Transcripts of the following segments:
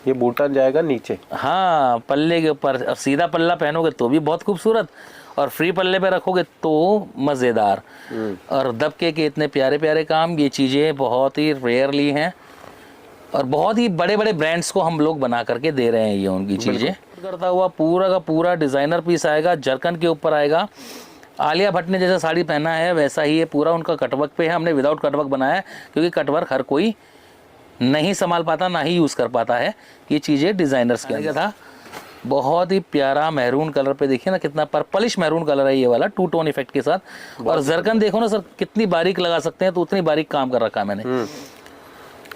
ये बूटन जाएगा नीचे, हाँ पल्ले के ऊपर। और सीधा पल्ला पहनोगे तो भी बहुत खूबसूरत, और फ्री पल्ले पे रखोगे तो मज़ेदार। और दबके के इतने प्यारे प्यारे काम, ये चीज़ें बहुत ही रेयरली हैं और बहुत ही बड़े बड़े ब्रांड्स को हम लोग बना करके दे रहे हैं ये उनकी चीज़ें। करता हुआ पूरा का पूरा डिज़ाइनर पीस आएगा, जरकन के ऊपर आएगा। आलिया भट्ट ने जैसा साड़ी पहना है वैसा ही ये पूरा उनका कटवर्क पे है। हमने विदाउट कटवर्क बनाया है क्योंकि कटवर्क हर कोई नहीं संभाल पाता, ना ही यूज़ कर पाता है। ये चीज़ें डिज़ाइनर्स के अंदर था। बहुत ही प्यारा मैरून कलर पे देखिए ना, कितना पर्पलिश मैरून कलर है ये वाला, 2 टोन इफेक्ट के साथ। और जरकन देखो ना सर, कितनी बारीक लगा सकते हैं, तो उतनी बारीक काम कर रखा है मैंने।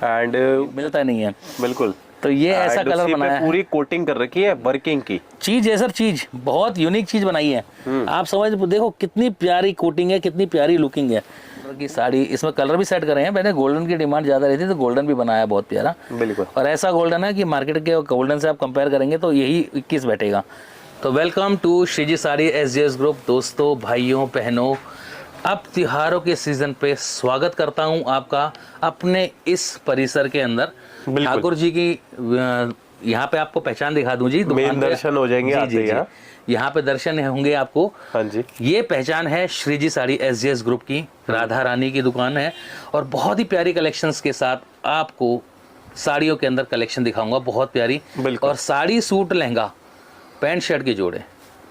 एंड मिलता नहीं है बिल्कुल। तो ये ऐसा कलर बनाया है, पूरी कोटिंग कर रखी है वर्किंग की चीज है सर। चीज बहुत यूनिक चीज बनाई है। आप समझ देखो कितनी प्यारी कोटिंग है, कितनी प्यारी लुकिंग है की साड़ी। इसमें कलर भी सेट करे हैं मैंने, गोल्डन की डिमांड ज्यादा रहती है तो गोल्डन भी बनाया बहुत प्यारा। बिल्कुल। और ऐसा गोल्डन है कि मार्केट के गोल्डन से आप कंपेयर करेंगे तो यही 21 बैठेगा। तो welcome to Shreeji sari SGS group. दोस्तों, भाइयों, बहनों, अब त्योहारों के सीजन पे स्वागत करता हूं आपका अपने इस परिसर के अंदर। ठाकुर जी की यहाँ पे आपको पहचान दिखा दूं जी, मेन दर्शन हो जाएंगे जी, जी, जी। यहाँ पे दर्शन होंगे आपको। हाँ जी। ये पहचान है श्रीजी साड़ी SGS ग्रुप की, राधा रानी की दुकान है और बहुत ही प्यारी कलेक्शंस के साथ आपको साड़ियों के अंदर कलेक्शन दिखाऊंगा, बहुत प्यारी। और sari, suit, lehenga, pant shirt के जोड़े,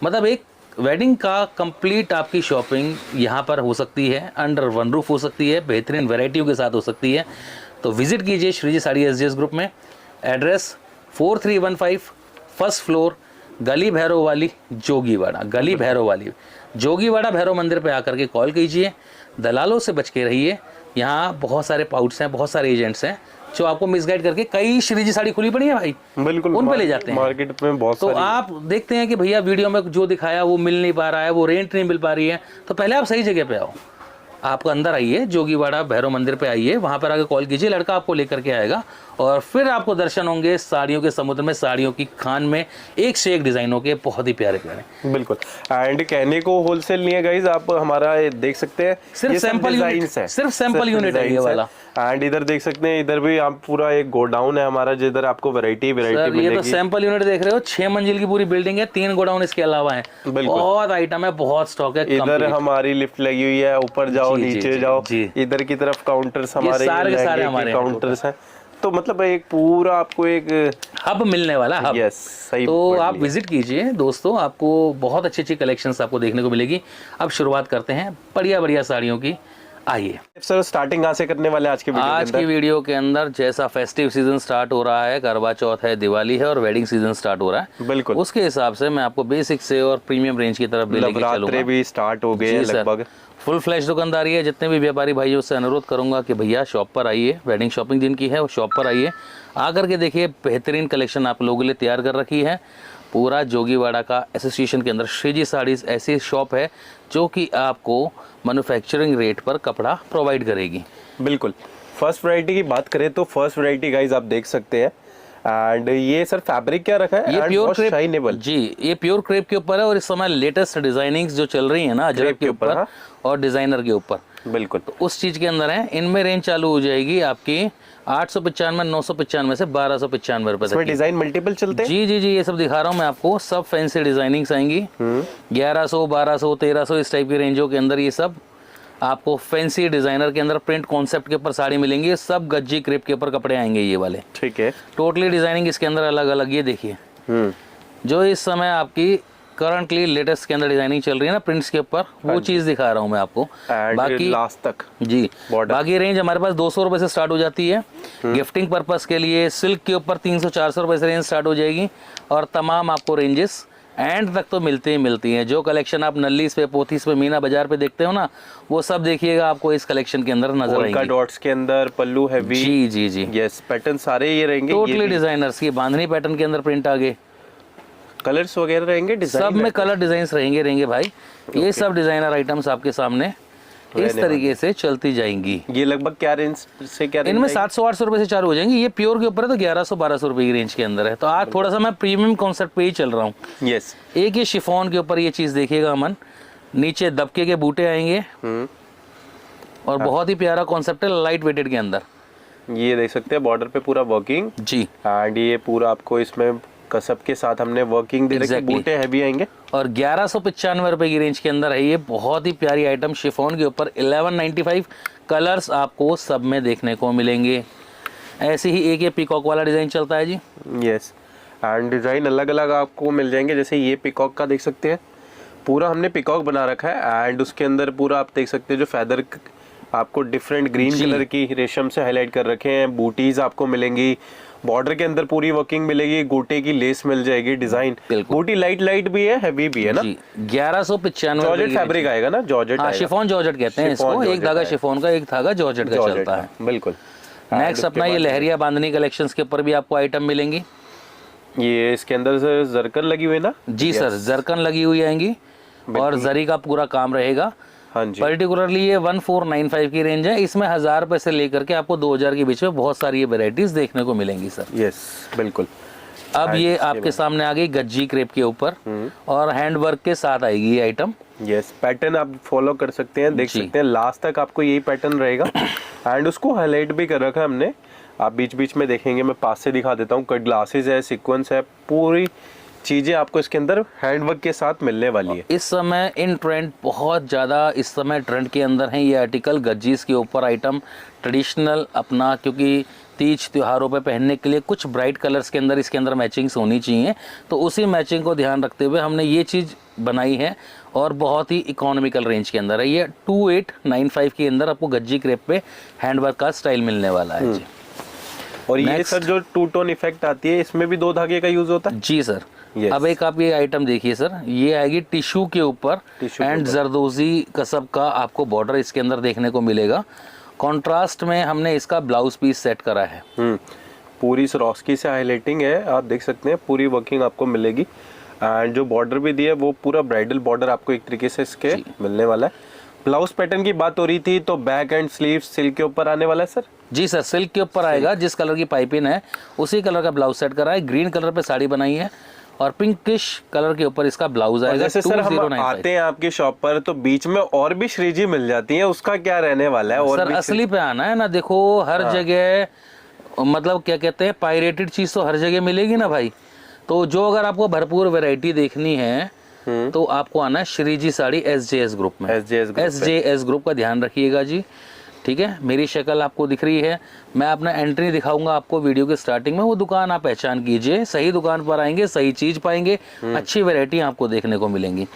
मतलब एक वेडिंग का कंप्लीट आपकी शॉपिंग यहाँ पर हो सकती है, अंडर वन रूफ हो सकती है, बेहतरीन वैरायटियों के साथ हो सकती है। तो विजिट कीजिए श्रीजी साड़ी SGS ग्रुप में। एड्रेस 4315 फर्स्ट फ्लोर, गली भैरव वाली, जोगीवाड़ा। गली भैरव वाली, जोगीवाड़ा भैरव मंदिर पे आकर के कॉल कीजिए। दलालों से बच के रहिए। यहाँ बहुत सारे पाउट्स हैं, बहुत सारे एजेंट्स हैं जो आपको मिसगाइड करके, कई श्रीजी साड़ी खुली पड़ी है भाई, बिल्कुल, उन पे ले जाते हैं मार्केट में बहुत तो आप देखते हैं कि भैया वीडियो में जो दिखाया वो मिल नहीं पा रहा है, वो रेंट नहीं मिल पा रही है, तो पहले आप सही जगह पे आओ। आप अंदर आइए, जोगीवाड़ा भैरव मंदिर पे आइए, वहां पर आके कॉल कीजिए, लड़का आपको लेकर के आएगा और फिर आपको दर्शन होंगे साड़ियों के समुद्र में, साड़ियों की खान में, एक से एक डिजाइनों के, बहुत ही प्यारे प्यारे। बिल्कुल। एंड कहने को होलसेल नहीं है गाइज, आप हमारा देख सकते हैं, सिर्फ सैंपल यूनिट है, सिर्फ सैंपल यूनिट है ये वाला। एंड इधर देख सकते हैं, इधर भी आप पूरा एक गोडाउन है हमारा, जिधर आपको वैरायटी मिलेगी। ये तो सैंपल यूनिट देख रहे हो, 6 मंजिल की पूरी बिल्डिंग है, 3 गोडाउन इसके अलावा है। बहुत आइटम है, बहुत स्टॉक है। इधर हमारी लिफ्ट लगी हुई है, ऊपर जाओ, नीचे जाओ, इधर की तरफ काउंटर्स हमारे सारे हमारे काउंटर्स हैं। तो मतलब एक पूरा आपको एक हब मिलने वाला हब। यस, सही। तो आप विजिट कीजिए दोस्तों, आपको बहुत अच्छी अच्छी कलेक्शंस आपको देखने को मिलेगी। अब शुरुआत करते हैं बढ़िया बढ़िया साड़ियों की। आइए सर, स्टार्टिंग कहाँ से करने वाले आज की वीडियो के अंदर? जैसा फेस्टिव सीजन स्टार्ट हो रहा है, करवा चौथ है, दिवाली है और वेडिंग सीजन स्टार्ट हो रहा है, बिल्कुल उसके हिसाब से मैं आपको बेसिक से और प्रीमियम रेंज की तरफ लेके चलूंगा। भी स्टार्ट हो गए लगभग, फुल फ्लैश दुकानदारी है। जितने भी व्यापारी भाइयों से अनुरोध करूंगा कि भैया शॉप पर आइए, वेडिंग शॉपिंग जिनकी है वो शॉप पर आइए, आकर के देखिए बेहतरीन कलेक्शन आप लोगों के लिए तैयार कर रखी है। पूरा जोगीवाड़ा का एसोसिएशन के अंदर श्रीजी साड़ीज ऐसी शॉप है जो कि आपको मैन्युफैक्चरिंग रेट पर कपड़ा प्रोवाइड करेगी। बिल्कुल। फर्स्ट वैरायटी की बात करें तो फर्स्ट वैरायटी गाइस आप देख सकते हैं। एंड ये सर फैब्रिक क्या रखा है? ये प्योर क्रेप शाइनेबल जी, ये प्योर क्रेप के ऊपर है और इस समय लेटेस्ट डिजाइनिंग्स जो चल रही है ना, अजरक के ऊपर और डिजाइनर के ऊपर, बिल्कुल तो उस चीज के अंदर है। इनमें रेंज चालू हो जाएगी आपकी 895, 995 से 1295 रुपए तक। डिजाइन मल्टीपल चलते हैं? जी जी जी, ये सब दिखा रहा हूँ मैं आपको, सब फैंसी डिजाइनिंग्स आएंगी। 1100, 1200, 1300 इस टाइप की रेंजों के अंदर ये सब आपको फैंसी डिजाइनर के अंदर प्रिंट कॉन्सेप्ट के ऊपर साड़ी मिलेंगी। सब गज्जी क्रेप के ऊपर कपड़े आएंगे ये वाले, ठीक है। टोटली डिजाइनिंग इसके अंदर अलग अलग, ये देखिए जो इस समय आपकी करंटली लेटेस्ट के अंदर डिजाइनिंग चल रही है ना प्रिंट्स के ऊपर, वो चीज दिखा रहा हूँ मैं आपको। बाकी लास्ट तक जी, बाकी रेंज हमारे पास 200 रुपए से स्टार्ट हो जाती है। गिफ्टिंग पर्पस के लिए सिल्क के ऊपर 300-400 रुपए से रेंज स्टार्ट हो जाएगी और तमाम आपको रेंजेस एंड तक तो मिलती ही मिलती हैं। जो कलेक्शन आप नल्लीस पे, पोथीस पे, मीना बाजार पे देखते हो ना, वो सब देखिएगा आपको इस कलेक्शन के अंदर नजर आएंगे। डॉट्स के अंदर पल्लू हैवी, जी जी जी, यस, पैटर्न सारे ये रहेंगे। टोटली डिजाइनर्स की बांधनी पैटर्न के अंदर प्रिंट आगे, कलर्स वगैरह रहेंगे, सब में कलर डिजाइन रहेंगे भाई। ये सब डिजाइनर आइटम्स आपके सामने इस तरीके से चलती जाएंगी। ये लगभग क्या रेंज से क्या रेंज? इनमें 700-800 रुपए से चालू हो जाएंगी। ये प्योर के ऊपर है तो 1100-1200 रुपए की रेंज के अंदर है। तो आज थोड़ा सा मैं प्रीमियम कॉन्सेप्ट पे ही चल रहा हूँ। यस। एक ये शिफॉन के ऊपर ये चीज देखिएगा अमन, नीचे दबके के बूटे आएंगे और बहुत ही प्यारा कॉन्सेप्ट है, लाइट वेटेड के अंदर। ये देख सकते हैं बॉर्डर पे पूरा वर्किंग जी। एंड ये पूरा आपको इसमें कसब के साथ हमने वर्किंग दे रखी है। Exactly. बूटे हैवी आएंगे और 1195 रुपए की रेंज के अंदर है ये, बहुत ही प्यारी आइटम शिफॉन के ऊपर 1195। कलर्स आपको सब में देखने को मिलेंगे। ऐसे ही एक ये पीकॉक वाला डिजाइन चलता है जी। यस, एंड डिजाइन अलग अलग आपको मिल जाएंगे। जैसे ये पीकॉक का देख सकते हैं, पूरा हमने पीकॉक बना रखा है एंड उसके अंदर पूरा आप देख सकते हैं जो फेदर आपको डिफरेंट ग्रीन जी। कलर की रेशम से हाईलाइट कर रखे हैं। बूटीज आपको मिलेंगी, बॉर्डर के अंदर पूरी वर्किंग मिलेगी, गोटे की लेस मिल जाएगी। डिजाइन बिल्कुल। बूटी लाइट भी है, हैवी भी है ना। जी 1195 जॉर्जेट फैब्रिक आएगा ना, जॉर्जेट हाँ, आएगा। शिफॉन जॉर्जेट कहते हैं शिफॉन इसको। एक जॉर्जेट धागा आएगा। शिफॉन का, एक धागा जॉर्जेट का जॉर्जेट चलता है। का, बिल्कुल। नेक्स्ट अपना ये लहरिया बांधनी कलेक्शंस के ऊपर भी आपको आइटम मिलेंगी। ये इसके अंदर से जरकन लगी हुई है ना। जी सर, जरकन लगी हुई आएंगी और जरी का पूरा काम रहेगा। हाँ जी, पर्टिकुलरली ये 1495 की रेंज है। इसमें 1000 रुपए से लेकर के आपको 2000 के बीच में बहुत सारी ये वेराइटीज देखने को मिलेंगी सर। यस बिल्कुल। अब ये आपके सामने आ गई गज्जी क्रेप के ऊपर और हैंडवर्क के साथ आएगी ये आइटम। यस, पैटर्न आप फॉलो कर सकते हैं, देख सकते हैं लास्ट तक आपको यही पैटर्न रहेगा एंड उसको हाईलाइट भी कर रखा है हमने। आप बीच बीच में देखेंगे, मैं पास से दिखा देता हूँ। कट ग्लासेस है, सीक्वेंस है, पूरी चीजें आपको इसके अंदर हैंडवर्क के साथ मिलने वाली है। इस समय इन ट्रेंड बहुत ज़्यादा इस समय ट्रेंड के अंदर है ये आर्टिकल गज्जीज के ऊपर आइटम ट्रेडिशनल अपना, क्योंकि तीज त्योहारों पे पहनने के लिए कुछ ब्राइट कलर्स के अंदर इसके अंदर मैचिंग्स होनी चाहिए। तो उसी मैचिंग को ध्यान रखते हुए हमने ये चीज़ बनाई है और बहुत ही इकोनॉमिकल रेंज के अंदर है। ये 2895 के अंदर आपको गज्जी क्रेप पे हैंडवर्क का स्टाइल मिलने वाला है जी। और ये Next. सर जो टू टोन इफेक्ट आती है, इसमें भी 2 धागे का यूज होता है। जी सर। Yes. अब एक आप ये आइटम देखिए सर, ये आएगी टिश्यू के ऊपर टिश्यू के एंड जरदोजी कसब का आपको बॉर्डर इसके अंदर देखने को मिलेगा। कॉन्ट्रास्ट में हमने इसका ब्लाउज पीस सेट करा है। पूरी सरोस्की से हाईलाइटिंग है, आप देख सकते हैं। पूरी वर्किंग आपको मिलेगी एंड जो बॉर्डर भी दिया है वो पूरा ब्राइडल बॉर्डर आपको एक तरीके से इसके मिलने वाला है। ब्लाउज पैटर्न की बात हो रही थी तो बैक एंड स्लीव सिल्क के ऊपर आने वाला है सर। जी सर, सिल्क के ऊपर आएगा। जिस कलर की पाइपिंग है उसी कलर का ब्लाउज सेट करा है। ग्रीन कलर पे साड़ी बनाई है और पिंकिश कलर के ऊपर इसका ब्लाउज आएगा। जैसे सर हम 2095 आते हैं आपकी शॉप पर तो बीच में और भी श्रीजी मिल जाती है, उसका क्या रहने वाला है? और सर भी असली पे आना है ना। देखो हर जगह मतलब क्या कहते हैं, पायरेटेड चीज तो हर जगह मिलेगी ना भाई। तो जो अगर आपको भरपूर वैरायटी देखनी है तो आपको आना है श्रीजी साड़ी SJS ग्रुप में। SJS ग्रुप का ध्यान रखिएगा जी, ठीक है। मेरी शक्ल आपको दिख रही है, मैं अपना एंट्री दिखाऊंगा आपको वीडियो के स्टार्टिंग में। वो दुकान आप पहचान कीजिए, सही दुकान पर आएंगे सही चीज पाएंगे, अच्छी वैरायटी आपको देखने को मिलेंगी।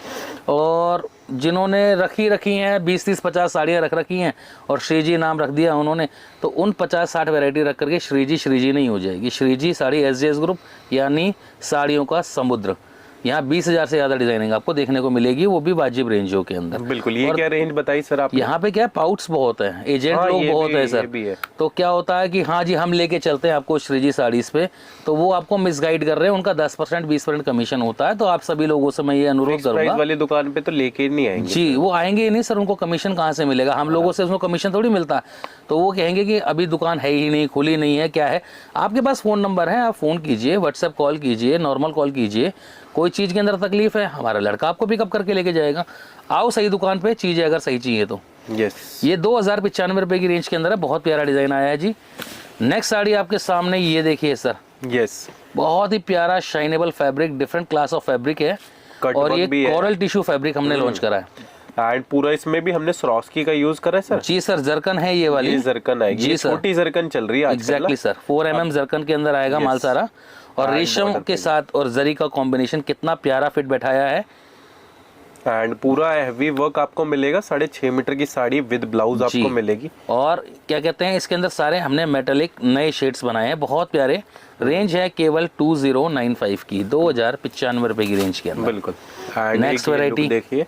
और जिन्होंने रखी हैं 20 30 50 साड़ियाँ रख रखी हैं और श्रीजी नाम रख दिया उन्होंने, तो उन 50 60 वैरायटी रख करके श्रीजी नहीं हो जाएगी। श्रीजी साड़ी SJS ग्रुप यानी साड़ियों का समुद्र। यहाँ 20,000 से ज्यादा डिजाइनिंग आपको देखने को मिलेगी, वो भी वाजिब रेंजों के अंदर। बिल्कुल। ये क्या रेंज बताई सर आप? यहाँ पे क्या है, पाउट्स बहुत है, एजेंट लोग बहुत है सर। तो क्या होता है कि हाँ जी हम लेके चलते हैं आपको श्रीजी साड़ीज पे, तो वो आपको मिसगाइड कर रहे हैं। उनका 10% 20% कमीशन होता है। तो आप सभी लोगों से मैं ये अनुरोध करूंगा, वाली दुकान पे तो लेके नहीं आएंगे जी। वो आएंगे ही नहीं सर, उनको कमीशन कहाँ से मिलेगा? हम लोगों से उसको कमीशन थोड़ी मिलता है। तो वो कहेंगे कि अभी दुकान है ही नहीं, खुली नहीं है, क्या है। आपके पास फोन नंबर है, आप फोन कीजिए, व्हाट्सएप कॉल कीजिए, नॉर्मल कॉल कीजिए। कोई चीज के अंदर तकलीफ है, हमारा लड़का आपको पिकअप करके लेके जाएगा। आओ सही दुकान पे, चीज अगर सही चाहिए तो। यस। ये 2095 रुपए की रेंज के अंदर है, बहुत प्यारा डिजाइन आया है जी। नेक्स्ट साड़ी आपके सामने ये देखिए सर। यस, बहुत ही प्यारा shinable fabric, different class of fabric है और ये कोरल टिश्यू फैब्रिक हमने लॉन्च करा है। एंड पूरा इसमें भी हमने सरोस्की का यूज करा है सर। जी सर, जरकन है ये वाली। ये जरकन आएगी, जी ये सर, छोटी जरकन चल रही है आजकल। एग्जैक्टली सर, 4 mm जरकन के अंदर आएगा माल सारा। और रेशम के साथ और जरी का कॉम्बिनेशन कितना प्यारा फिट बैठाया है। एंड पूरा हैवी वर्क आपको मिलेगा। 6.5 मीटर की साड़ी विद ब्लाउज आपको मिलेगी। और क्या कहते हैं, इसके अंदर सारे हमने मेटेलिक नए शेड्स बनाए हैं, बहुत प्यारे। रेंज है केवल 2095 की, 2095 रुपए की रेंज के अंदर। बिल्कुल। नेक्स्ट वैरायटी देखिए,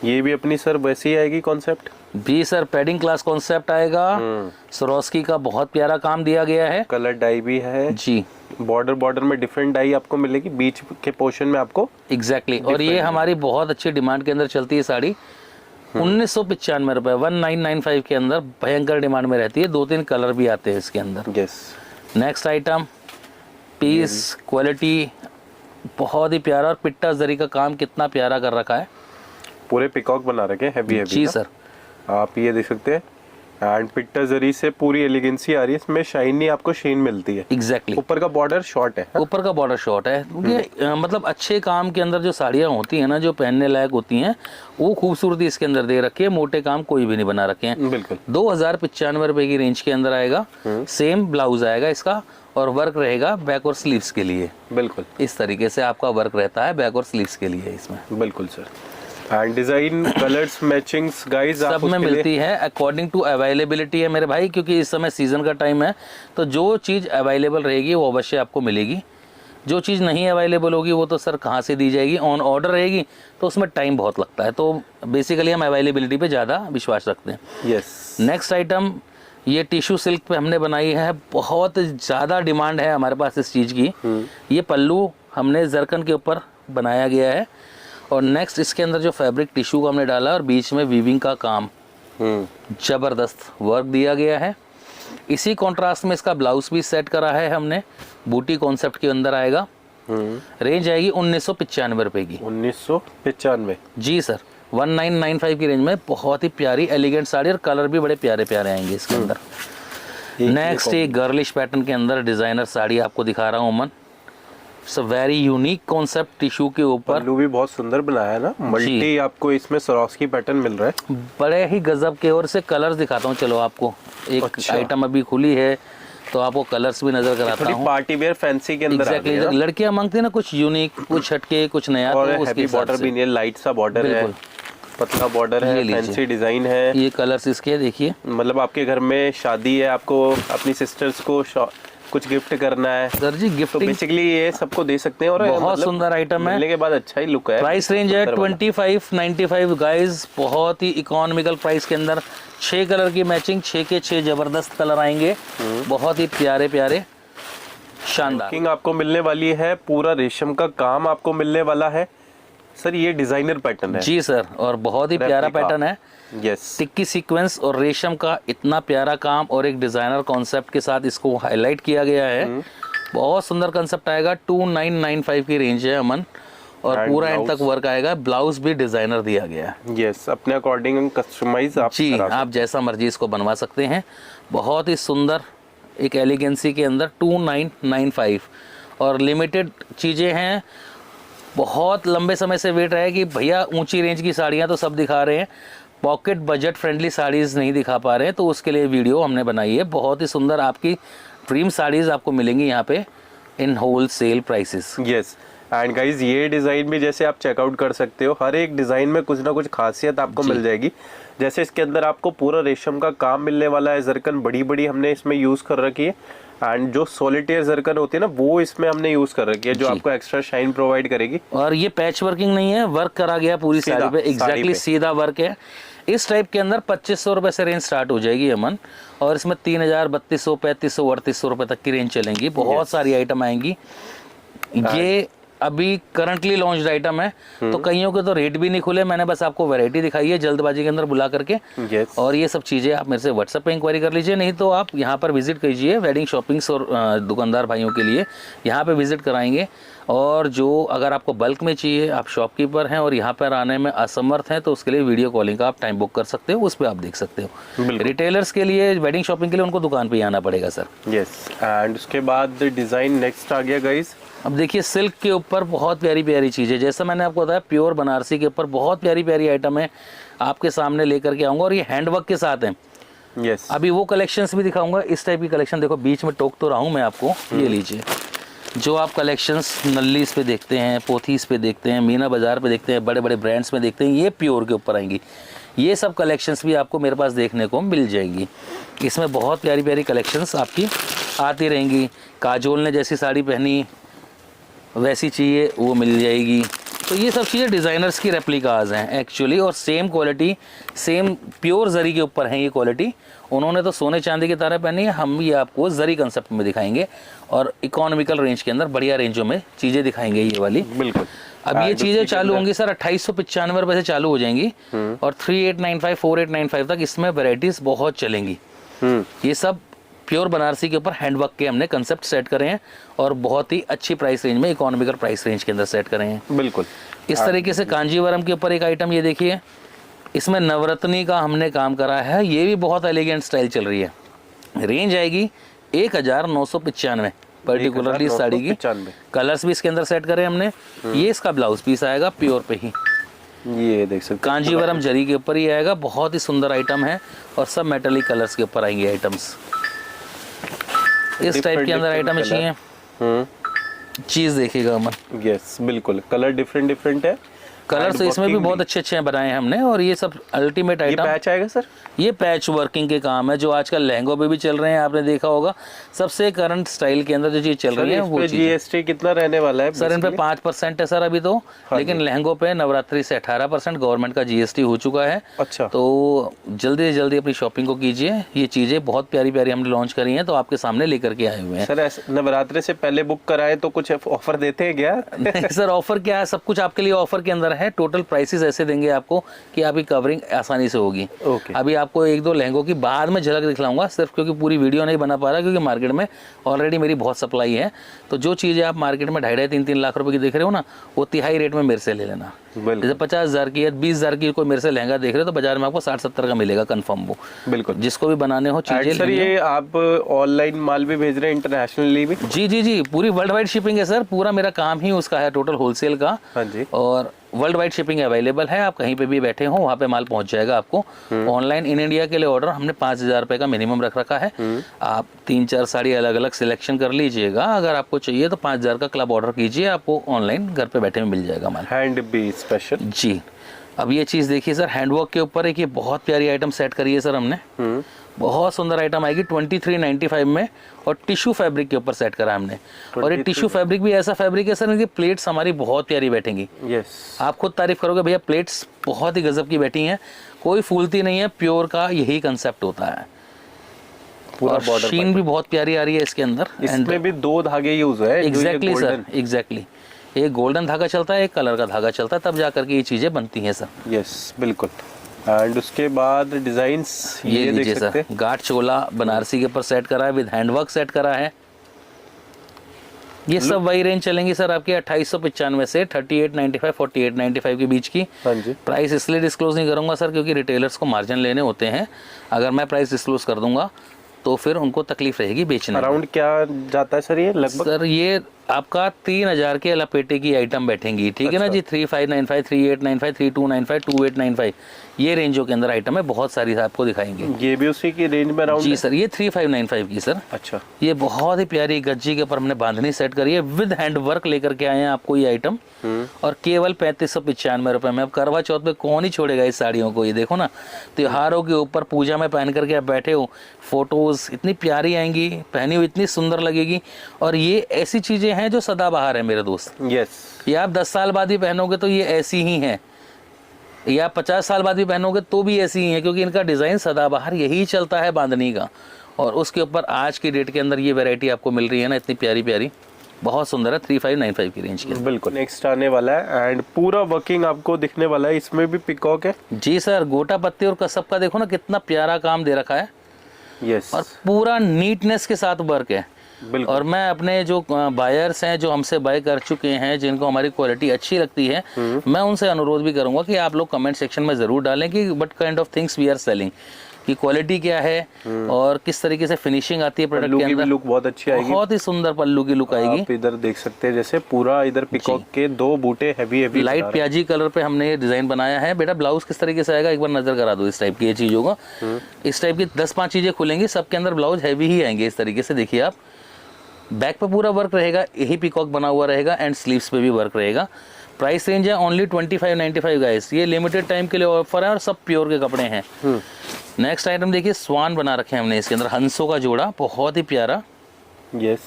ये भी अपनी सर वैसी आएगी कॉन्सेप्ट भी सर, पैडिंग क्लास कॉन्सेप्ट आएगा। सरोस्की का बहुत प्यारा काम दिया गया है, कलर डाई भी है जी। बॉर्डर में डिफरेंट डाई आपको मिलेगी, बीच के पोर्शन में आपको। एग्जैक्टली। और ये हमारी बहुत अच्छी डिमांड के अंदर चलती है साड़ी। 1995 रुपए, 1995 के अंदर भयंकर डिमांड में रहती है। 2-3 कलर भी आते हैं इसके अंदर। Yes. Next item, piece quality बहुत ही प्यारा और पिट्टा जरी का काम कितना प्यारा कर रखा है। पूरे पिकॉक बना रखे हैं, हैवी जी सर। आप ये देख सकते हैं, एंड पिट्टा जरी से पूरी एलिगेंसी आ रही है, इसमें शाइनी आपको शेन मिलती है। एग्जैक्टली ऊपर का बॉर्डर शॉर्ट है। ऊपर का बॉर्डर शॉर्ट है, क्योंकि मतलब अच्छे काम के अंदर जो साड़ियाँ होती हैं ना, जो पहनने लायक होती हैं, वो खूबसूरती इसके अंदर दे रखी है। मोटे काम कोई भी नहीं बना रखे हैं। बिल्कुल 2095 रुपए की रेंज के अंदर आएगा। सेम ब्लाउज आएगा इसका, और वर्क रहेगा बैक और स्लीव्स के लिए। बिल्कुल इस तरीके से आपका वर्क रहता है बैक और स्लीव्स के लिए इसमें। बिल्कुल sir. And design colours matchings guys सब में मिलती है अकॉर्डिंग टू अवेलेबिलिटी है मेरे भाई, क्योंकि इस समय सीजन का टाइम है, तो जो चीज़ अवेलेबल रहेगी वो अवश्य आपको मिलेगी। जो चीज़ नहीं अवेलेबल होगी वो तो सर कहाँ से दी जाएगी, ऑन ऑर्डर रहेगी तो उसमें टाइम बहुत लगता है। तो बेसिकली हम अवेलेबिलिटी पे ज़्यादा विश्वास रखते हैं। यस। नेक्स्ट आइटम ये टिश्यू सिल्क पे हमने बनाई है, बहुत ज़्यादा डिमांड है हमारे पास इस चीज़ की। ये पल्लू हमने जरकन के ऊपर बनाया गया है, और नेक्स्ट इसके अंदर जो फैब्रिक टिश्यू का हमने डाला और बीच में वीविंग का काम, जबरदस्त वर्क दिया गया है। इसी कॉन्ट्रास्ट में इसका ब्लाउज भी सेट करा है हमने, बूटी कॉन्सेप्ट के अंदर आएगा। रेंज आएगी 1995 रुपए की। 1995 जी सर, 1995 की रेंज में बहुत ही प्यारी एलिगेंट साड़ी, और कलर भी बड़े प्यारे प्यारे आएंगे इसके अंदर। नेक्स्ट एक गर्लिश पैटर्न के अंदर डिजाइनर साड़ी आपको दिखा रहा हूँ Aman. It's a very unique concept tissue के ऊपर। पल्लू भी बहुत सुंदर बनाया है ना, मल्टी आपको इसमें सरोस्की पैटर्न मिल रहा है, बड़े ही गजब के। और इसे कलर्स दिखाता हूँ, चलो आपको एक आइटम अभी खुली है तो आपको कलर्स भी नजर कराता हूँ। पार्टी वेयर फैंसी के अंदर एग्जैक्टली लड़कियां मांगती है ना कुछ यूनिक, कुछ हटके, कुछ नया, और तो उसके हैवी हिसाब बॉर्डर से। भी नहीं है, लाइट सा बॉर्डर है, पतला बॉर्डर है, फैंसी डिजाइन है। ये कलर्स इसके देखिए, मतलब आपके घर में शादी है, आपको अपनी सिस्टर्स को कुछ गिफ्ट करना है सर जी, तो गिफ्टिंग बेसिकली ये सबको दे सकते हैं। और बहुत मतलब सुंदर आइटम है, मिलने के बाद अच्छा ही लुक है। प्राइस रेंज है 2595 गाइस, बहुत ही इकोनॉमिकल प्राइस के अंदर। 6 कलर की मैचिंग, 6 के 6 जबरदस्त कलर आएंगे, बहुत ही प्यारे प्यारे शानदार। किंग आपको मिलने वाली है, पूरा रेशम का काम आपको मिलने वाला है सर। ये डिजाइनर पैटर्न है जी सर, और बहुत ही प्यारा पैटर्न है। यस। टिक्की सीक्वेंस और रेशम का इतना प्यारा काम, और एक डिजाइनर कॉन्सेप्ट के साथ इसको हाईलाइट किया गया है। बहुत सुंदर कॉन्सेप्ट आएगा। 2995 की रेंज है अमन, और पूरा एंड तक वर्क आएगा। ब्लाउज भी डिजाइनर दिया गया है। यस, अपने अकॉर्डिंग कस्टमाइज आप जी, आप जैसा मर्जी इसको बनवा सकते हैं। बहुत ही सुंदर एक एलिगेंसी के अंदर 2995, और लिमिटेड चीज़ें हैं। बहुत लंबे समय से वेट रहा है कि भैया ऊंची रेंज की साड़ियाँ तो सब दिखा रहे हैं, पॉकेट बजट फ्रेंडली साड़ीज़ नहीं दिखा पा रहे हैं, तो उसके लिए वीडियो हमने बनाई है। बहुत ही सुंदर आपकी ड्रीम साड़ीज़ आपको मिलेंगी यहाँ पे in wholesale prices. Yes. And guys ये डिज़ाइन भी जैसे आप चेकआउट कर सकते हो, हर एक डिज़ाइन में कुछ ना कुछ खासियत आपको मिल जाएगी। जैसे इसके अंदर आपको पूरा रेशम का काम मिलने वाला है, जरकन बड़ी बड़ी हमने इसमें यूज़ कर रखी है, एंड जो सॉलिटेयर जरकन होती है ना वो इसमें हमने यूज़ कर रखी है, जो आपको एक्स्ट्रा शाइन प्रोवाइड करेगी। और ये पैच वर्किंग नहीं है, वर्क करा गया पूरी साड़ी पे, एग्जैक्टली सीधा वर्क है। इस टाइप के अंदर 2500 रुपए से रेंज स्टार्ट हो जाएगी अमन, और इसमें 3000, 3200, 3500, 3800 रुपए तक की रेंज चलेंगी। बहुत सारी आइटम आएंगी। ये अभी करंटली लॉन्च्ड आइटम है, तो कईयों के तो रेट भी नहीं खुले। मैंने बस आपको वैरायटी दिखाई है जल्दबाजी के अंदर बुला करके। और ये सब चीज़ें आप मेरे से व्हाट्सएप पे इंक्वायरी कर लीजिए, नहीं तो आप यहाँ पर विजिट कीजिए। वेडिंग शॉपिंग्स और दुकानदार भाइयों के लिए यहाँ पे विजिट कराएंगे। और जो अगर आपको बल्क में चाहिए, आप शॉपकीपर हैं और यहाँ पर आने में असमर्थ हैं, तो उसके लिए वीडियो कॉलिंग का आप टाइम बुक कर सकते हो, उस पर आप देख सकते हो। रिटेलर्स के लिए, वेडिंग शॉपिंग के लिए उनको दुकान पे ही आना पड़ेगा सर। यस। एंड उसके बाद डिज़ाइन नेक्स्ट आ गया गाइज। अब देखिए सिल्क के ऊपर बहुत प्यारी प्यारी चीज़ें, जैसा मैंने आपको बताया प्योर बनारसी के ऊपर बहुत प्यारी प्यारी आइटम है, आपके सामने लेकर के आऊँगा। और ये हैंडवर्क के साथ है। यस। अभी वो कलेक्शंस भी दिखाऊंगा। इस टाइप की कलेक्शन देखो, बीच में टोक तो रहा हूँ मैं आपको, ये लीजिए। जो आप कलेक्शंस नल्लीस पे देखते हैं, पोथीस पे देखते हैं, मीना बाज़ार पे देखते हैं, बड़े बड़े ब्रांड्स में देखते हैं, ये प्योर के ऊपर आएंगी। ये सब कलेक्शंस भी आपको मेरे पास देखने को मिल जाएंगी। इसमें बहुत प्यारी प्यारी कलेक्शंस आपकी आती रहेंगी। काजोल ने जैसी साड़ी पहनी वैसी चाहिए वो मिल जाएगी। तो ये सब चीज़ें डिज़ाइनर्स की रेप्लिकाज हैं एक्चुअली, और सेम क्वालिटी, सेम प्योर जरी के ऊपर है ये क्वालिटी। उन्होंने तो सोने चांदी की तरह पहनी है, हम ये आपको जरी कंसेप्ट में दिखाएंगे, और इकोनॉमिकल रेंज के अंदर बढ़िया रेंजों में चीज़ें दिखाएंगे ये वाली। बिल्कुल। अब ये चीज़ें चालू होंगी सर 2895 रुपये से चालू हो जाएंगी, और 3895, 4895 तक इसमें वेराइटीज़ बहुत चलेंगी। ये सब प्योर बनारसी के ऊपर हैंडवर्क के हमने कंसेप्ट सेट करे हैं, और बहुत ही अच्छी प्राइस रेंज में, इकोनॉमिकल प्राइस रेंज के अंदर सेट करे हैं। बिल्कुल। इस तरीके से कांजीवरम के ऊपर एक आइटम ये देखिए, इसमें नवरत्नी का हमने काम करा है, ये भी बहुत एलिगेंट स्टाइल चल रही है। रेंज आएगी 1995 पर्टिकुलरली साड़ी की। 1995 कलर्स भी इसके अंदर सेट करे हमने। ये इसका ब्लाउज पीस आएगा प्योर पे ही, ये देख सकते हैं कांजीवरम जरी के ऊपर ही आएगा। बहुत ही सुंदर आइटम है और सब मेटेलिक कलर्स के ऊपर आएंगे आइटम्स। इस टाइप के अंदर आइटम चाहिए, चीज देखिएगा अमन। यस बिल्कुल, कलर डिफरेंट डिफरेंट है। कलर तो इसमें भी बहुत अच्छे अच्छे बनाए हैं हमने। और ये सब अल्टीमेट ये आइटम। पैच आएगा सर? ये पैच वर्किंग के काम है जो आजकल लहंगों पे भी चल रहे हैं, आपने देखा होगा। सबसे करंट स्टाइल के अंदर जो चीज चल रही है वो चीज। जीएसटी कितना रहने वाला है सर इन पे 5% है सर अभी तो। लेकिन लहंगों पे नवरात्रि से 18% गवर्नमेंट का जीएसटी हो चुका है। अच्छा, तो जल्दी से जल्दी अपनी शॉपिंग को कीजिए। ये चीजें बहुत प्यारी प्यारी हमने लॉन्च करी हैं, तो आपके सामने लेकर के आए हुए हैं। सर नवरात्रि से पहले बुक कराए तो कुछ ऑफर देते हैं क्या? नहीं सर, ऑफर क्या है, सब कुछ आपके लिए ऑफर के अंदर है। टोटल प्राइसेस ऐसे देंगे आपको कि आपकी कवरिंग आसानी से होगी। ओके। अभी आपको एक दो लहंगों की बाद में झलक दिखलाऊंगा, सिर्फ क्योंकि पूरी वीडियो नहीं बना पा रहा, क्योंकि मार्केट में ऑलरेडी मेरी बहुत सप्लाई है। तो जो चीज़ें आप मार्केट में 2.5-3 लाख रुपए की देख रहे हो ना, वो तिहाई रेट में मेरे से ले लेना। जैसे 50,000 की या 20,000 की कोई मेरे से लहंगा देख रहे हो तो बाजार में आपको 60-70 का मिलेगा कंफर्म। वो बिल्कुल, जिसको भी बनाने हो चीजें। सर ये आप ऑनलाइन माल भी भेज रहे हैं, इंटरनेशनली भी? जी जी जी, पूरी वर्ल्ड वाइड शिपिंग है सर। पूरा मेरा काम ही उसका है, टोटल होलसेल का। हाँ जी। और वर्ल्ड वाइड शिपिंग अवेलेबल है, आप कहीं पे भी बैठे हो वहाँ पे माल पहुंच जाएगा आपको। ऑनलाइन इन इंडिया के लिए ऑर्डर हमने 5,000 रुपए का मिनिमम रख रखा है। आप 3-4 साड़ी अलग अलग सिलेक्शन कर लीजिएगा। अगर आपको चाहिए तो 5,000 का क्लब ऑर्डर कीजिए, आपको ऑनलाइन घर पे बैठे में मिल जाएगा माल। हैंड भी स्पेशल जी। अब ये चीज़ देखिए सर, हैंडवर्क के ऊपर एक ये बहुत प्यारी आइटम सेट करी है सर हमने। बहुत सुंदर आइटम आएगी 2395 में, और टिश्यू फैब्रिक के ऊपर सेट करा हमने। और ये टिश्यू फैब्रिक भी ऐसा फैब्रिक है सर, इनकी प्लेट्स हमारी बहुत प्यारी बैठेंगी। यस, आप खुद तारीफ करोगे भैया, प्लेट्स बहुत ही गजब की बैठी हैं, कोई फूलती नहीं है। प्योर का यही कंसेप्ट होता है। पूरा बॉर्डर शीन भी बहुत प्यारी आ रही है इसके अंदर। इसमें भी 2 धागे यूज है। Exactly sir, exactly. एक गोल्डन धागा चलता है, एक कलर का धागा चलता है, तब जा करके ये चीजें बनती हैं सर। यस बिल्कुल। एंड उसके बाद डिजाइन्स ये देख सकते हैं। गाठ चोला बनारसी के ऊपर सेट करा है, विद हैंडवर्क सेट करा है। ये सब वही रेंज चलेंगी सर आपकी 2895 से 3895 4895 के बीच की। हाँ जी। प्राइस इसलिए डिस्क्लोज नहीं करूंगा सर क्योंकि रिटेलर्स को मार्जिन लेने होते हैं। अगर मैं प्राइस डिस्क्लोज कर दूंगा तो फिर उनको तकलीफ रहेगी बेचने। अराउंड क्या जाता है सर ये लगभग? सर ये आपका 3,000 के लपेटे की आइटम बैठेंगी, ठीक है ना जी। 3595, 3895, 3295, 2895 ये रेंजों के अंदर आइटम है, बहुत सारी आपको दिखाएंगे। ये भी उसी की रेंज में अराउंड? जी सर, ये 3595 की सर। अच्छा। ये बहुत ही प्यारी गज्जी के ऊपर हमने बांधनी सेट करी है, विद हैंड वर्क लेकर के आए हैं आपको ये आइटम, और केवल 3595 रुपए में। अब करवा चौथ पे कौन ही छोड़ेगा इस साड़ियों को। ये देखो ना, त्योहारों के ऊपर पूजा में पहन करके आप बैठे हो, फोटोज इतनी प्यारी आएंगी, पहनी हुई इतनी सुंदर लगेगी। और ये ऐसी चीजें हैं जो सदाबहार है मेरे दोस्त। यस। ये आप 10 साल बाद भी पहनोगे तो ये ऐसी ही हैं, या 50 साल बाद भी पहनोगे तो भी ऐसी ही है, क्योंकि इनका डिजाइन सदाबहार यही चलता है बांधनी का। और उसके ऊपर आज की डेट के अंदर ये वैरायटी आपको मिल रही है ना, इतनी प्यारी प्यारी, बहुत सुंदर है। 3595 की रेंज की बिल्कुल। नेक्स्ट आने वाला है एंड पूरा वर्किंग आपको दिखने वाला है। इसमें भी पिकॉक है? जी सर, गोटा पत्ती और कसब का देखो ना कितना प्यारा काम दे रखा है। यस। और पूरा नीटनेस के साथ वर्क है। बिल्कुल। और मैं अपने जो बायर्स हैं, जो हमसे बाय कर चुके हैं, जिनको हमारी क्वालिटी अच्छी लगती है, मैं उनसे अनुरोध भी करूंगा कि आप लोग कमेंट सेक्शन में जरूर डालें कि what kind of things we are selling, कि क्वालिटी क्या है और किस तरीके से फिनिशिंग आती है प्रोडक्ट के अंदर। लुक बहुत अच्छी आएगी, बहुत ही सुंदर पल्लू की लुक आएगी। आप इधर देख सकते हैं, जैसे पूरा इधर पिकॉक के 2 बूटे हैवी हैवी लाइट प्याजी कलर पे हमने ये डिजाइन बनाया है। बेटा ब्लाउज किस तरीके से आएगा एक बार नजर करा दो। इस टाइप की ये चीजों का, इस टाइप की 10-5 चीजें खुलेंगी, सबके अंदर ब्लाउज हैवी ही आएंगे इस तरीके से। देखिए आप, बैक पे पूरा वर्क रहेगा, यही पिकॉक बना हुआ रहेगा, एंड स्लीव्स पे भी वर्क रहेगा। प्राइस रेंज है ओनली 2595 गाइस। ये लिमिटेड टाइम के लिए ऑफर है और सब प्योर के कपड़े हैं। नेक्स्ट आइटम देखिए, स्वान बना रखे हैं हमने इसके अंदर, हंसों का जोड़ा, बहुत ही प्यारा। यस।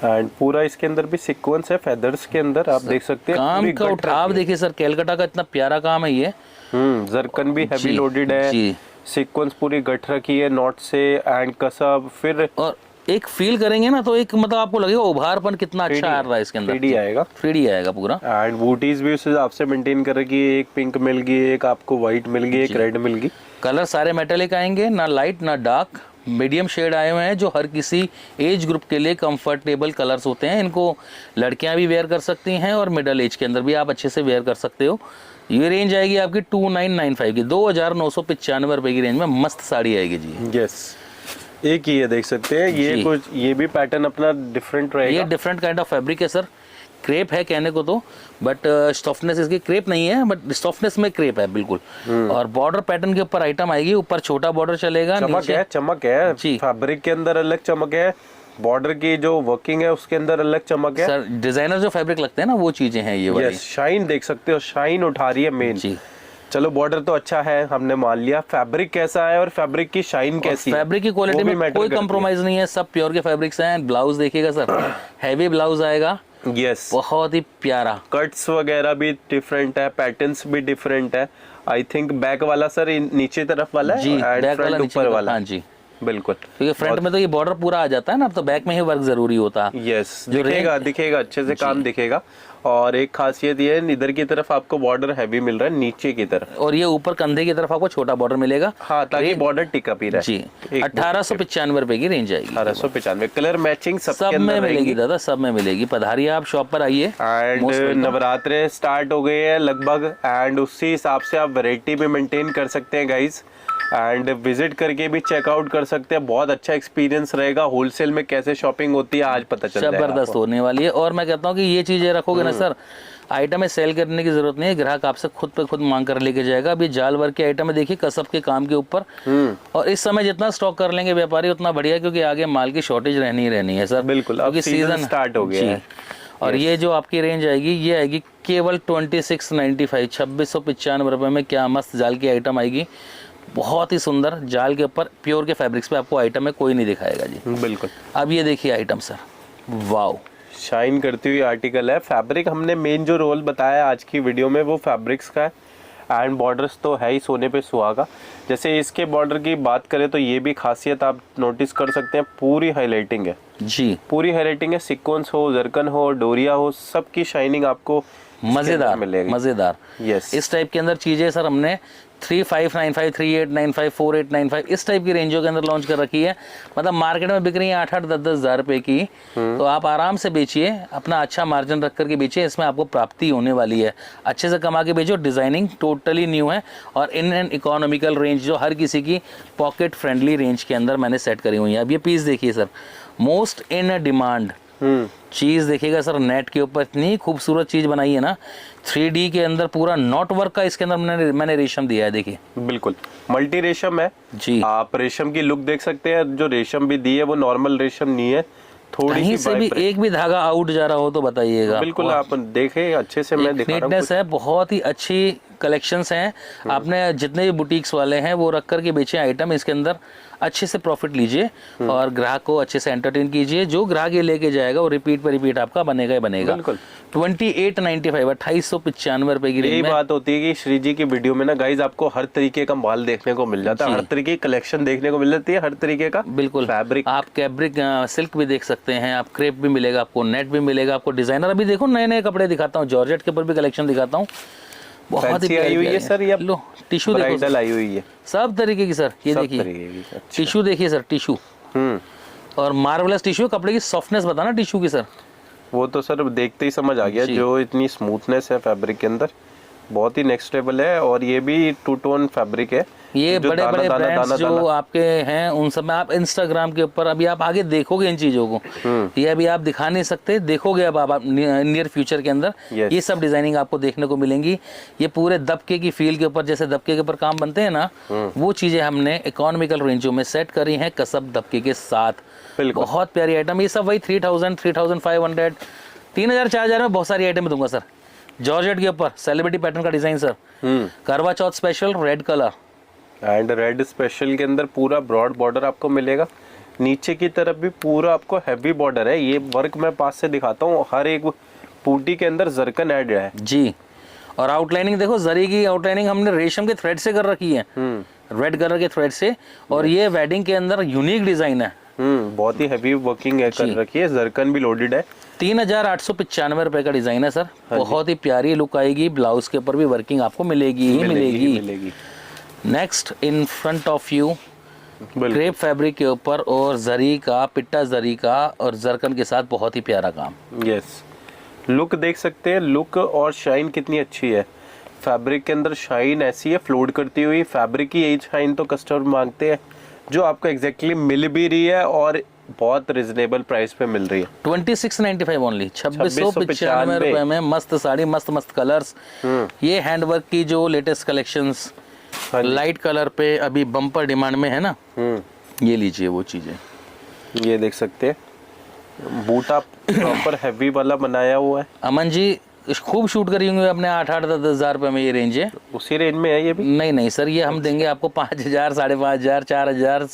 एंड पूरा इसके अंदर भी सीक्वेंस है फेदर्स के अंदर, आप देख सकते हैं। काम का उठाव देखिए सर, कैलकाटा का इतना प्यारा काम है ये। जरकन भी हैवी लोडेड है, सीक्वेंस पूरी गठ रखी है नॉट से, एंड कसब फिर। और एक फील करेंगे ना तो एक मतलब आपको लगेगा उभारपन कितना अच्छा आ रहा है इसके अंदर। 3D आएगा, 3D आएगा पूरा। एंड बूटीज भी उस हिसाब से मेंटेन कर रखी है। एक पिंक मिल गई, एक आपको व्हाइट मिल गई, एक रेड मिल गई। कलर सारे मेटेलिक आएंगे, ना लाइट ना डार्क, मीडियम शेड आए हुए हैं जो हर किसी एज ग्रुप के लिए कंफर्टेबल कलर्स होते हैं। इनको लड़कियां भी वेयर कर सकती हैं और मिडिल एज के अंदर भी आप अच्छे से वेयर कर सकते हो। ये रेंज आएगी आपकी 2995 की, 2995 रुपए की रेंज में मस्त साड़ी आएगी जी। यस, एक ही है, देख सकते हैं ये कुछ, ये भी पैटर्न अपना डिफरेंट रहेगा। ये डिफरेंट काइंड ऑफ फैब्रिक है सर, क्रेप है कहने को तो, बट सॉफ्टनेस इसकी क्रेप नहीं है, बट सॉफ्टनेस में क्रेप है बिल्कुल। और बॉर्डर पैटर्न के ऊपर आइटम आएगी, ऊपर छोटा बॉर्डर चलेगा, चमक है, चमक है जी, फैब्रिक के अंदर अलग चमक है, बॉर्डर की जो वर्किंग है उसके अंदर अलग चमक है सर। डिजाइनर जो फैब्रिक लगते हैं ना वो चीजें हैं ये वाली। शाइन देख सकते हो, शाइन उठा रही है मेन जी। चलो बॉर्डर तो अच्छा है, हमने मान लिया, फैब्रिक कैसा है और फैब्रिक की शाइन कैसी है, फैब्रिक की क्वालिटी में कोई कंप्रोमाइज नहीं है, सब प्योर के फैब्रिक्स हैं। ब्लाउज देखिएगा सर, हैवी ब्लाउज आएगा, यस, बहुत ही प्यारा। कट्स वगैरह भी डिफरेंट है, पैटर्न्स भी डिफरेंट है। आई थिंक बैक वाला सर नीचे तरफ वाला है जी, बैक वाला ऊपर वाला। हाँ जी बिल्कुल, क्योंकि फ्रंट में तो ये बॉर्डर पूरा आ जाता है ना, अब तो बैक में ही वर्क जरूरी होता है। यस, दिखेगा दिखेगा अच्छे से काम दिखेगा। और एक खासियत ये है, इधर की तरफ आपको बॉर्डर हैवी मिल रहा है, नीचे की तरफ, और ये ऊपर कंधे की तरफ आपको छोटा बॉर्डर मिलेगा। हाँ, ताकि बॉर्डर टिका भी रहे जी। 1895 रुपए की रेंज आएगी। 1895, कलर मैचिंग सब में मिलेगी दादा, सब में मिलेगी। पधारिए आप शॉप पर आइए। एंड नवरात्रे स्टार्ट हो गए हैं लगभग, एंड उसी हिसाब से आप वैरायटी भी मेंटेन कर सकते हैं गाइज, एंड विजिट करके भी चेकआउट कर सकते हैं। बहुत अच्छा एक्सपीरियंस रहेगा, होलसेल में कैसे शॉपिंग होती है आज पता चल जाएगा, जबरदस्त होने वाली है। और मैं कहता हूँ कि ये चीजें रखोगे ना सर, आइटम में सेल करने की जरूरत नहीं है, ग्राहक आपसे खुद पे खुद मांग कर लेके जाएगा। अभी जाल वर्क के आइटम है, देखिए कसब के काम के ऊपर, और इस समय जितना स्टॉक कर लेंगे व्यापारी उतना बढ़िया, क्योंकि आगे माल की शॉर्टेज रहनी ही रहनी है सर। बिल्कुल, अब सीजन स्टार्ट हो गया है। और ये जो आपकी रेंज आएगी, ये आएगी केवल 2695, 2695 रुपए में। क्या मस्त जाल की आइटम आएगी, बहुत ही सुंदर जाल के ऊपर प्योर के फैब्रिक्स पे आपको आइटम में कोई नहीं दिखाएगा जी। बिल्कुल। अब ये देखिए आइटम सर, वाओ, शाइन करती हुई आर्टिकल है। फैब्रिक हमने मेन जो रोल बताया आज की वीडियो में वो फैब्रिक्स का है, एंड बॉर्डर्स तो है ही सोने पे सुहागा। जैसे इसके बॉर्डर की बात करें तो ये भी खासियत आप नोटिस कर सकते हैं, पूरी हाईलाइटिंग है जी, पूरी हाईलाइटिंग है। सीक्वेंस हो, जरकन हो, डोरिया हो, सबकी शाइनिंग आपको मजेदार मिलेगी। मजेदार। यस, इस टाइप के अंदर चीजें सर हमने 3595, 3895, 4895 इस टाइप की रेंजों के अंदर लॉन्च कर रखी है। मतलब मार्केट में बिक रही है 8-8, 10-10 हज़ार रुपए की, तो आप आराम से बेचिए, अपना अच्छा मार्जिन रख करके बेचिए, इसमें आपको प्राप्ति होने वाली है। अच्छे से कमा के बेचो। डिजाइनिंग टोटली न्यू है और इन एन इकोनॉमिकल रेंज, जो हर किसी की पॉकेट फ्रेंडली रेंज के अंदर मैंने सेट करी हुई है। अब ये पीस देखिए सर, मोस्ट इन डिमांड चीज देखिएगा सर, नेट के ऊपर इतनी खूबसूरत चीज बनाई है ना, 3D के अंदर पूरा नॉट वर्क का इसके अंदर मैंने रेशम दिया है, देखिए बिल्कुल मल्टी रेशम है जी। आप रेशम की लुक देख सकते हैं, जो रेशम भी दी है वो नॉर्मल रेशम नहीं है, थोड़ी कहीं सी से भी एक भी धागा आउट जा रहा हो तो बताइएगा। बिल्कुल, आप देखें अच्छे से, मैं दिखा रहा हूं। नीटनेस है, बहुत ही अच्छी कलेक्शंस हैं। आपने जितने भी बुटीक्स वाले हैं वो रख करके बेचे आइटम, इसके अंदर अच्छे से प्रॉफिट लीजिए और ग्राहक को अच्छे से एंटरटेन कीजिए। जो ग्राहक ये लेके जाएगा वो रिपीट पे रिपीट आपका बनेगा ही बनेगा। बिल्कुल। 2895, 2895 रुपए की रेंज में। यही बात होती है कि श्री जी की वीडियो में ना गाइज आपको हर तरीके का माल देखने को मिल जाता है, हर तरीके की कलेक्शन देखने को मिल जाती है, हर तरीके का बिल्कुल फैब्रिक। आप कैब्रिक सिल्क भी देख सकते हैं, आप क्रेप भी मिलेगा, आपको नेट भी मिलेगा, आपको डिजाइनर। अभी देखो नए नए कपड़े दिखाता हूँ, जॉर्जेट के ऊपर भी कलेक्शन दिखाता हूँ, बहुत ही आई हुई है सर। ये लो टिश्यू देखो, ब्राइडल आई हुई है, सब तरीके की सर। ये देखिए टिश्यू, देखिए सर टिश्यू, और मार्वलस टिश्यू। कपड़े की सॉफ्टनेस बताना टिश्यू की सर, वो तो सर देखते ही समझ आ गया, जो इतनी स्मूथनेस है फैब्रिक के अंदर, बहुत ही नेक्स्ट लेवल है। और ये भी 2 टोन फैब्रिक है। ये बड़े बड़े ब्रांड्स जो आपके हैं उन सब में आप इंस्टाग्राम के ऊपर अभी आप आगे देखोगे इन चीजों को, ये अभी आप दिखा नहीं सकते, देखोगे अब आप नियर फ्यूचर के अंदर ये सब डिजाइनिंग आपको देखने को मिलेंगी। ये पूरे दबके की फील के ऊपर, जैसे दबके के ऊपर काम बनते हैं ना, वो चीजें हमने इकोनॉमिकल रेंजों में सेट करी हैं कसब दबके के साथ। बहुत प्यारी आइटम, ये सब वही 3000, 3500, 3000, 4000 में बहुत सारी आइटम दूंगा सर। जॉर्जेट के ऊपर सेलिब्रिटी पैटर्न का design sir, Karva Chauth special red colour, and red special के अंदर पूरा ब्रॉड बॉर्डर आपको मिलेगा। नीचे की तरफ भी पूरा आपको हैवी बॉर्डर है। ये वर्क मैं पास से दिखाता हूँ, हर एक बूटी के अंदर जरकन ऐड है जी। और आउटलाइनिंग देखो, जरी की आउटलाइनिंग हमने रेशम के थ्रेड से कर रखी है, रेड कलर के थ्रेड से। और ये वेडिंग के अंदर यूनिक डिजाइन है, बहुत ही हैवी वर्किंग है कर रखी है, जरकन भी लोडेड है। 3895 रुपए का डिजाइन है सर, बहुत ही प्यारी लुक आएगी। ब्लाउज के ऊपर भी वर्किंग आपको मिलेगी ही मिलेगी। Next in front of you crepe fabric के ऊपर और जरी का, पिट्टा जरी का और जरकन के साथ बहुत ही प्यारा काम। यस, लुक देख सकते हैं, लुक और शाइन कितनी अच्छी है। फैब्रिक के अंदर शाइन ऐसी है फ्लोट करती हुई, फैब्रिक की यही शाइन तो कस्टमर मांगते हैं, जो आपको एग्जैक्टली मिल भी रही है और बहुत रिजनेबल प्राइस पे मिल रही है। 2695 ओनली, 2695 रुपए में मस्त साड़ी, मस्त मस्त कलर्स। ये हैंडवर्क की जो लेटेस्ट कलेक्शंस लाइट कलर पे अभी बम्पर डिमांड में है ना, ये लीजिए वो चीजें। ये देख सकते हैं, बूटा प्रॉपर हैवी वाला बनाया हुआ है। अमन जी खूब शूट करी होंगे अपने 8-8 10 हज़ार रुपए में, ये रेंज है। उसी रेंज में है ये भी? नहीं सर, ये हम देंगे आपको 5000, 5500, 4000,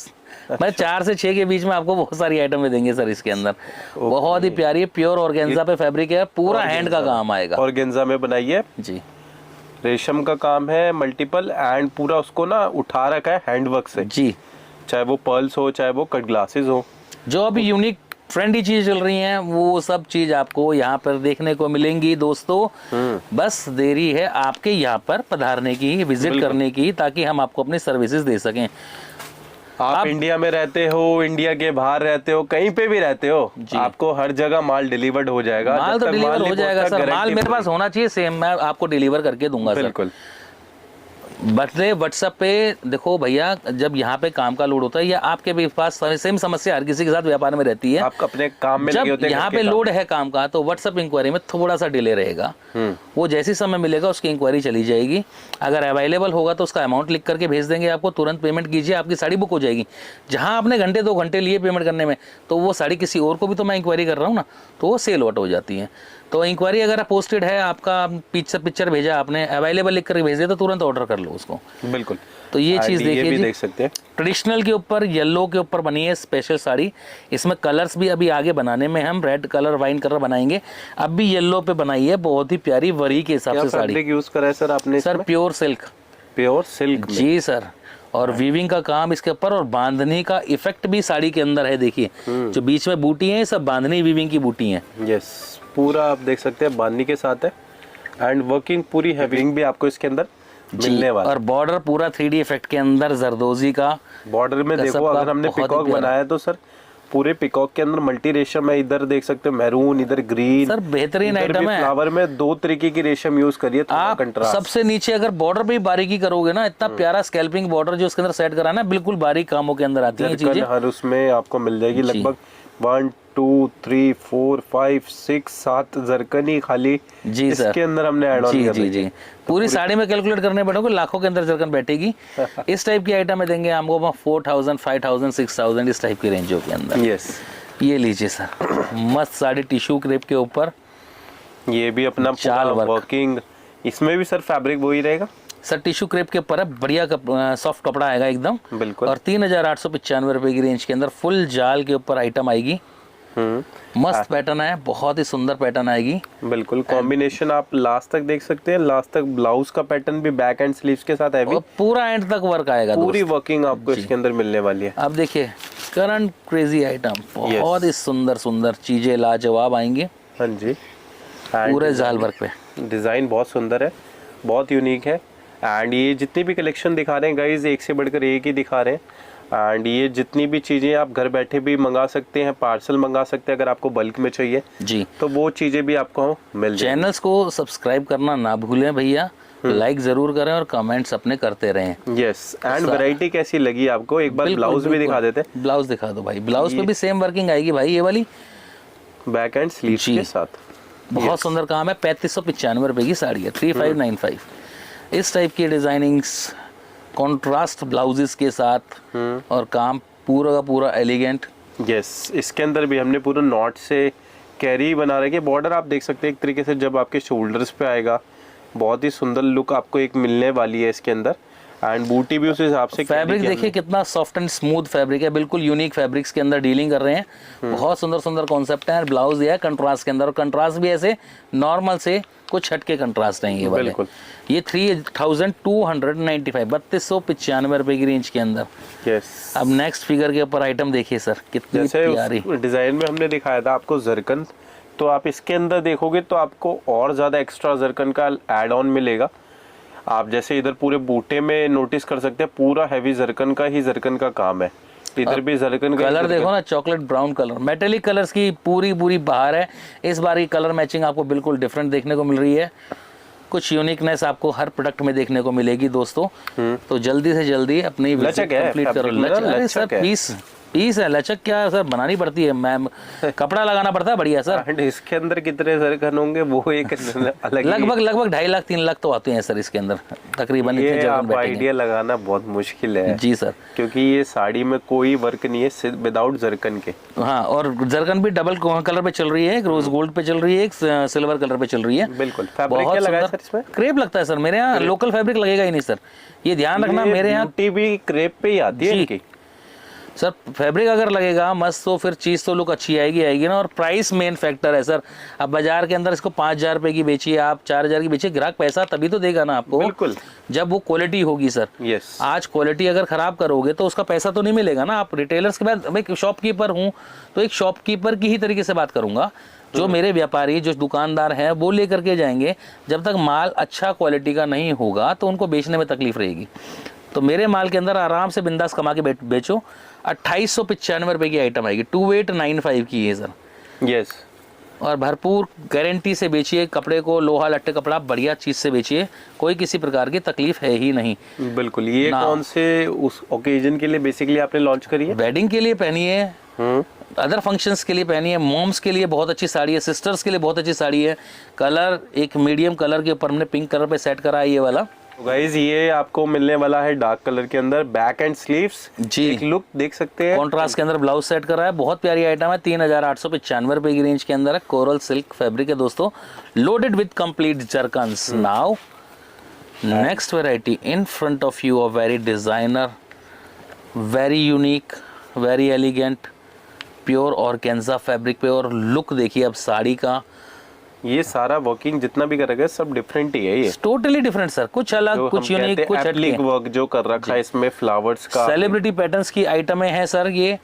मतलब 4 से 6 के बीच में आपको बहुत सारी आइटम देंगे सर। इसके अंदर बहुत ही प्यारी प्योर ऑर्गेन्जा पे फैब्रिक है, पूरा हैंड का काम आएगा। ऑर्गेन्जा में बनाई है जी, रेशम का काम है मल्टीपल, एंड पूरा उसको ना उठा रखा है हैंडवर्क से जी, चाहे वो पर्ल्स हो चाहे वो कट ग्लासेस हो। जो अभी यूनिक ट्रेंडी चीज चल रही हैं वो सब चीज आपको यहाँ पर देखने को मिलेंगी दोस्तों। बस देरी है आपके यहाँ पर पधारने की, विजिट करने की, ताकि हम आपको अपनी सर्विसेज दे सकें। आप इंडिया में रहते हो, इंडिया के बाहर रहते हो, कहीं पे भी रहते हो, आपको हर जगह माल डिलीवर्ड हो जाएगा। माल तो डिलीवर हो जाएगा सर, माल मेरे पास होना चाहिए सेम, मैं आपको डिलीवर करके दूंगा सर। बिल्कुल। बटले व्हाट्सएप पे देखो भैया, जब यहाँ पे काम का लोड होता है या आपके भी पास सेम समस्या हर किसी के साथ व्यापार में रहती है, आप अपने काम में लगे होते जब हैं, यहाँ पे लोड है काम का, तो व्हाट्सएप इंक्वायरी में थोड़ा सा डिले रहेगा। वो जैसी समय मिलेगा उसकी इंक्वायरी चली जाएगी, अगर अवेलेबल होगा तो उसका अमाउंट लिख करके भेज देंगे आपको, तुरंत पेमेंट कीजिए, आपकी साड़ी बुक हो जाएगी। जहाँ आपने घंटे 2 घंटे लिए पेमेंट करने में, तो वो साड़ी किसी और को भी तो मैं इंक्वायरी कर रहा हूँ ना, तो वो सेल आउट हो जाती है। तो इंक्वायरी अगर पोस्टेड है, आपका पिक्चर भेजा आपने, अवेलेबल लिख कर भेज दिया, तो तुरंत ऑर्डर कर लो उसको। बिल्कुल। तो ये चीज देखिए भी जी, देख सकते हैं ट्रेडिशनल के ऊपर येलो के ऊपर बनी है स्पेशल साड़ी। इसमें कलर्स भी अभी आगे बनाने में, हम रेड कलर, वाइन कलर बनाएंगे। अब भी येलो पे बनाई है, बहुत ही प्यारी वरी के हिसाब से साड़ी। फैब्रिक यूज करा है सर आपने? Sir pure silk. Pure silk जी सर, और वीविंग का काम इसके ऊपर, और बांधनी का इफेक्ट भी साड़ी के अंदर है। देखिए जो बीच में बूटी है, सब बांधनी वीविंग की बूटी है। यस, पूरा आप देख सकते हैं बांधनी के साथ है, एंड वर्किंग पूरी हैविंग भी आपको इसके अंदर मिलने वाला। और बॉर्डर पूरा 3D इफेक्ट के अंदर जरदोजी का बॉर्डर में देखो, अगर हमने पिकॉक बनाया तो सर पूरे पिकॉक के अंदर मल्टी रेशम है। इधर देख सकते हो मैरून, इधर ग्रीन, सर बेहतरीन आइटम है। फ्लावर में 2 तरीके की रेशम यूज करिए, आप कंट्रास्ट। सबसे नीचे अगर बॉर्डर पे बारीकी करोगे ना, इतना प्यारा स्कैल्पिंग बॉर्डर जो इसके अंदर सेट करा ना, बिल्कुल बारीक कामों के अंदर आती है चीजें। हर उसमें आपको मिल जाएगी लगभग 1 2 3 4 5 6 7 जरकनी खाली जी सर, इसके अंदर हमने ऐड ऑन कर जी पूरी साड़ी में कैलकुलेट करने बैठोगे लाखों के अंदर जरकन बैठेगी। इस टाइप की आइटम में देंगे हमको 4000 5000 6000 इस टाइप की रेंजों के अंदर। यस, ये लीजिए सर, मस्त साड़ी टिश्यू क्रेप के ऊपर, ये भी अपना चाल वर्किंग। इसमें भी सर फैब्रिक वही रहेगा सर, टिश्यू क्रेप के ऊपर है, बढ़िया सॉफ्ट कपड़ा आएगा एकदम। बिल्कुल। और 3895 रुपए की रेंज के अंदर फुल जाल के ऊपर आइटम आएगी। मस्त पैटर्न है, बहुत ही सुंदर पैटर्न आएगी। बिल्कुल, कॉम्बिनेशन आप लास्ट तक देख सकते हैं। लास्ट तक ब्लाउज का पैटर्न भी बैक एंड स्लीव्स के साथ है, पूरा एंड तक वर्क आएगा, पूरी वर्किंग आपको इसके अंदर मिलने वाली है। अब देखिए करंट क्रेजी आइटम, बहुत ही सुंदर सुंदर चीजें लाजवाब आएंगी। हाँ जी, पूरे जाल वर्क पे डिजाइन बहुत सुंदर है, बहुत यूनिक है। एंड ये जितनी भी कलेक्शन दिखा रहे हैं गाइज, एक से बढ़कर एक ही दिखा रहे हैं। एंड ये जितनी भी चीज़ें आप घर बैठे भी मंगा सकते हैं, पार्सल मंगा सकते हैं, अगर आपको बल्क में चाहिए जी, तो वो चीज़ें भी आपको मिल जाएंगी। चैनल्स को सब्सक्राइब करना ना भूलें भैया, लाइक जरूर करें और कमेंट्स अपने करते रहें। यस, एंड वैरायटी कैसी लगी आपको, एक बार ब्लाउज भी दिखा देते हैं। ब्लाउज दिखा दो भाई, ब्लाउज पे भी सेम वर्किंग आएगी भाई, ये वाली बैक एंड स्लीव्स के साथ। बहुत सुंदर काम है। 3595 रुपए की साड़ी है, 3595। इस टाइप की डिजाइनिंग्स कॉन्ट्रास्ट ब्लाउजेस के साथ, और काम पूरा का पूरा एलिगेंट। यस, इसके अंदर भी हमने पूरा नॉट से कैरी बना रखी है। बॉर्डर आप देख सकते हैं एक तरीके से जब आपके शोल्डर्स पे आएगा, बहुत ही सुंदर लुक आपको एक मिलने वाली है इसके अंदर। एंड बूटी भी उस हिसाब से। फैब्रिक देखिए कितना सॉफ्ट एंड स्मूथ फैब्रिक है, बिल्कुल यूनिक फैब्रिक्स के अंदर डीलिंग कर रहे हैं। बहुत सुंदर सुंदर कॉन्सेप्ट है। ब्लाउज है कंट्रास्ट के अंदर, और कंट्रास्ट भी ऐसे नॉर्मल से कुछ हटके कंट्रास्ट हैं ये वाले। बिल्कुल। ये 3295 3295 रुपए की रेंज के अंदर। यस। अब नेक्स्ट फिगर के ऊपर आइटम देखिए सर, कितनी प्यारी डिजाइन में हमने दिखाया था आपको जरकन, तो आप इसके अंदर देखोगे तो आपको और ज्यादा एक्स्ट्रा जरकन का एड ऑन मिलेगा। आप जैसे इधर पूरे बूटे में नोटिस कर सकते हैं, पूरा हैवी जरकन का ही जरकन का काम है। इधर भी जरकन का कलर देखो ना, chocolate brown colour, metallic colours की पूरी पूरी बहार है। इस बार की कलर मैचिंग आपको बिल्कुल डिफरेंट देखने को मिल रही है। कुछ यूनिकनेस आपको हर प्रोडक्ट में देखने को मिलेगी दोस्तों। तो जल्दी से जल्दी अपनी विजिट कंप्लीट करो। लचक सर, पीस है, लचक क्या सर बनानी पड़ती है मैम, कपड़ा लगाना पड़ता है बढ़िया सर। एंड इसके अंदर कितने जरकन होंगे वो एक अलग लगभग 2.5 लाख 3 लाख तो आते हैं सर इसके अंदर तकरीबन। ये आप आइडिया लगाना बहुत मुश्किल है जी सर, क्योंकि ये साड़ी में कोई वर्क नहीं है विदाउट जरकन के। हाँ, और जरकन भी डबल कलर पे चल रही है, एक रोज गोल्ड पे चल रही है, एक सिल्वर कलर पे चल रही है। बिल्कुल। फैब्रिक क्या लगा है सर इसमें? क्रेप लगता है सर, मेरे यहाँ लोकल फैब्रिक लगेगा ही नहीं सर, ये ध्यान रखना। मेरे यहाँ भी क्रेप पे ही आती है इनकी सर। फैब्रिक अगर लगेगा मस्त तो फिर चीज़ तो लुक अच्छी आएगी ना। और प्राइस मेन फैक्टर है सर। अब बाजार के अंदर इसको 5,000 रुपए की बेचिए आप, 4,000 की बेचिए, ग्राहक पैसा तभी तो देगा ना आपको। बिल्कुल, जब वो क्वालिटी होगी सर। यस। आज क्वालिटी अगर खराब करोगे तो उसका पैसा तो नहीं मिलेगा ना। आप रिटेलर्स के बाद, मैं शॉपकीपर हूँ तो एक शॉपकीपर की ही तरीके से बात करूंगा। जो मेरे व्यापारी, जो दुकानदार हैं, वो लेकर के जाएंगे। जब तक माल अच्छा क्वालिटी का नहीं होगा तो उनको बेचने में तकलीफ रहेगी। तो मेरे माल के अंदर आराम से बिंदास कमा के बेचो। 2895 रुपए की आइटम आएगी, 2895 की है सर। यस। और भरपूर गारंटी से बेचिए कपड़े को, लोहा लट्टे कपड़ा बढ़िया चीज से बेचिए, कोई किसी प्रकार की तकलीफ है ही नहीं। बिल्कुल। ये कौन से उस ओकेजन के लिए बेसिकली आपने लॉन्च करी है? वेडिंग के लिए पहनिए, अदर फंक्शंस के लिए पहनिए, मॉम्स के लिए बहुत अच्छी साड़ी है, सिस्टर्स के लिए बहुत अच्छी साड़ी है। कलर एक मीडियम कलर के ऊपर हमने पिंक कलर पे सेट करा है ये वाला। गाइस ये आपको मिलने वाला है डार्क कलर के अंदर, बैक एंड स्लीव्स जी, एक लुक देख सकते हैं। कॉन्ट्रास्ट के अंदर ब्लाउज सेट करा है, बहुत प्यारी आइटम है। 3,895 रुपए की रेंज के अंदर है। कोरल सिल्क फैब्रिक है दोस्तों, loaded with complete zircons. Now next variety in front of you, a very designer, very unique, very elegant, pure organza fabric पे। और लुक देखिए अब साड़ी का, ये सारा वर्किंग जितना भी करेगा सब डिफरेंट ही है। ये टोटली डिफरेंट सर, कुछ अलग, कुछ यूनिक, कुछ एप्लिक वर्क जो कर रखा है इसमें, फ्लावर्स का, सेलिब्रिटी पैटर्न्स की आइटमें हैं सर ये।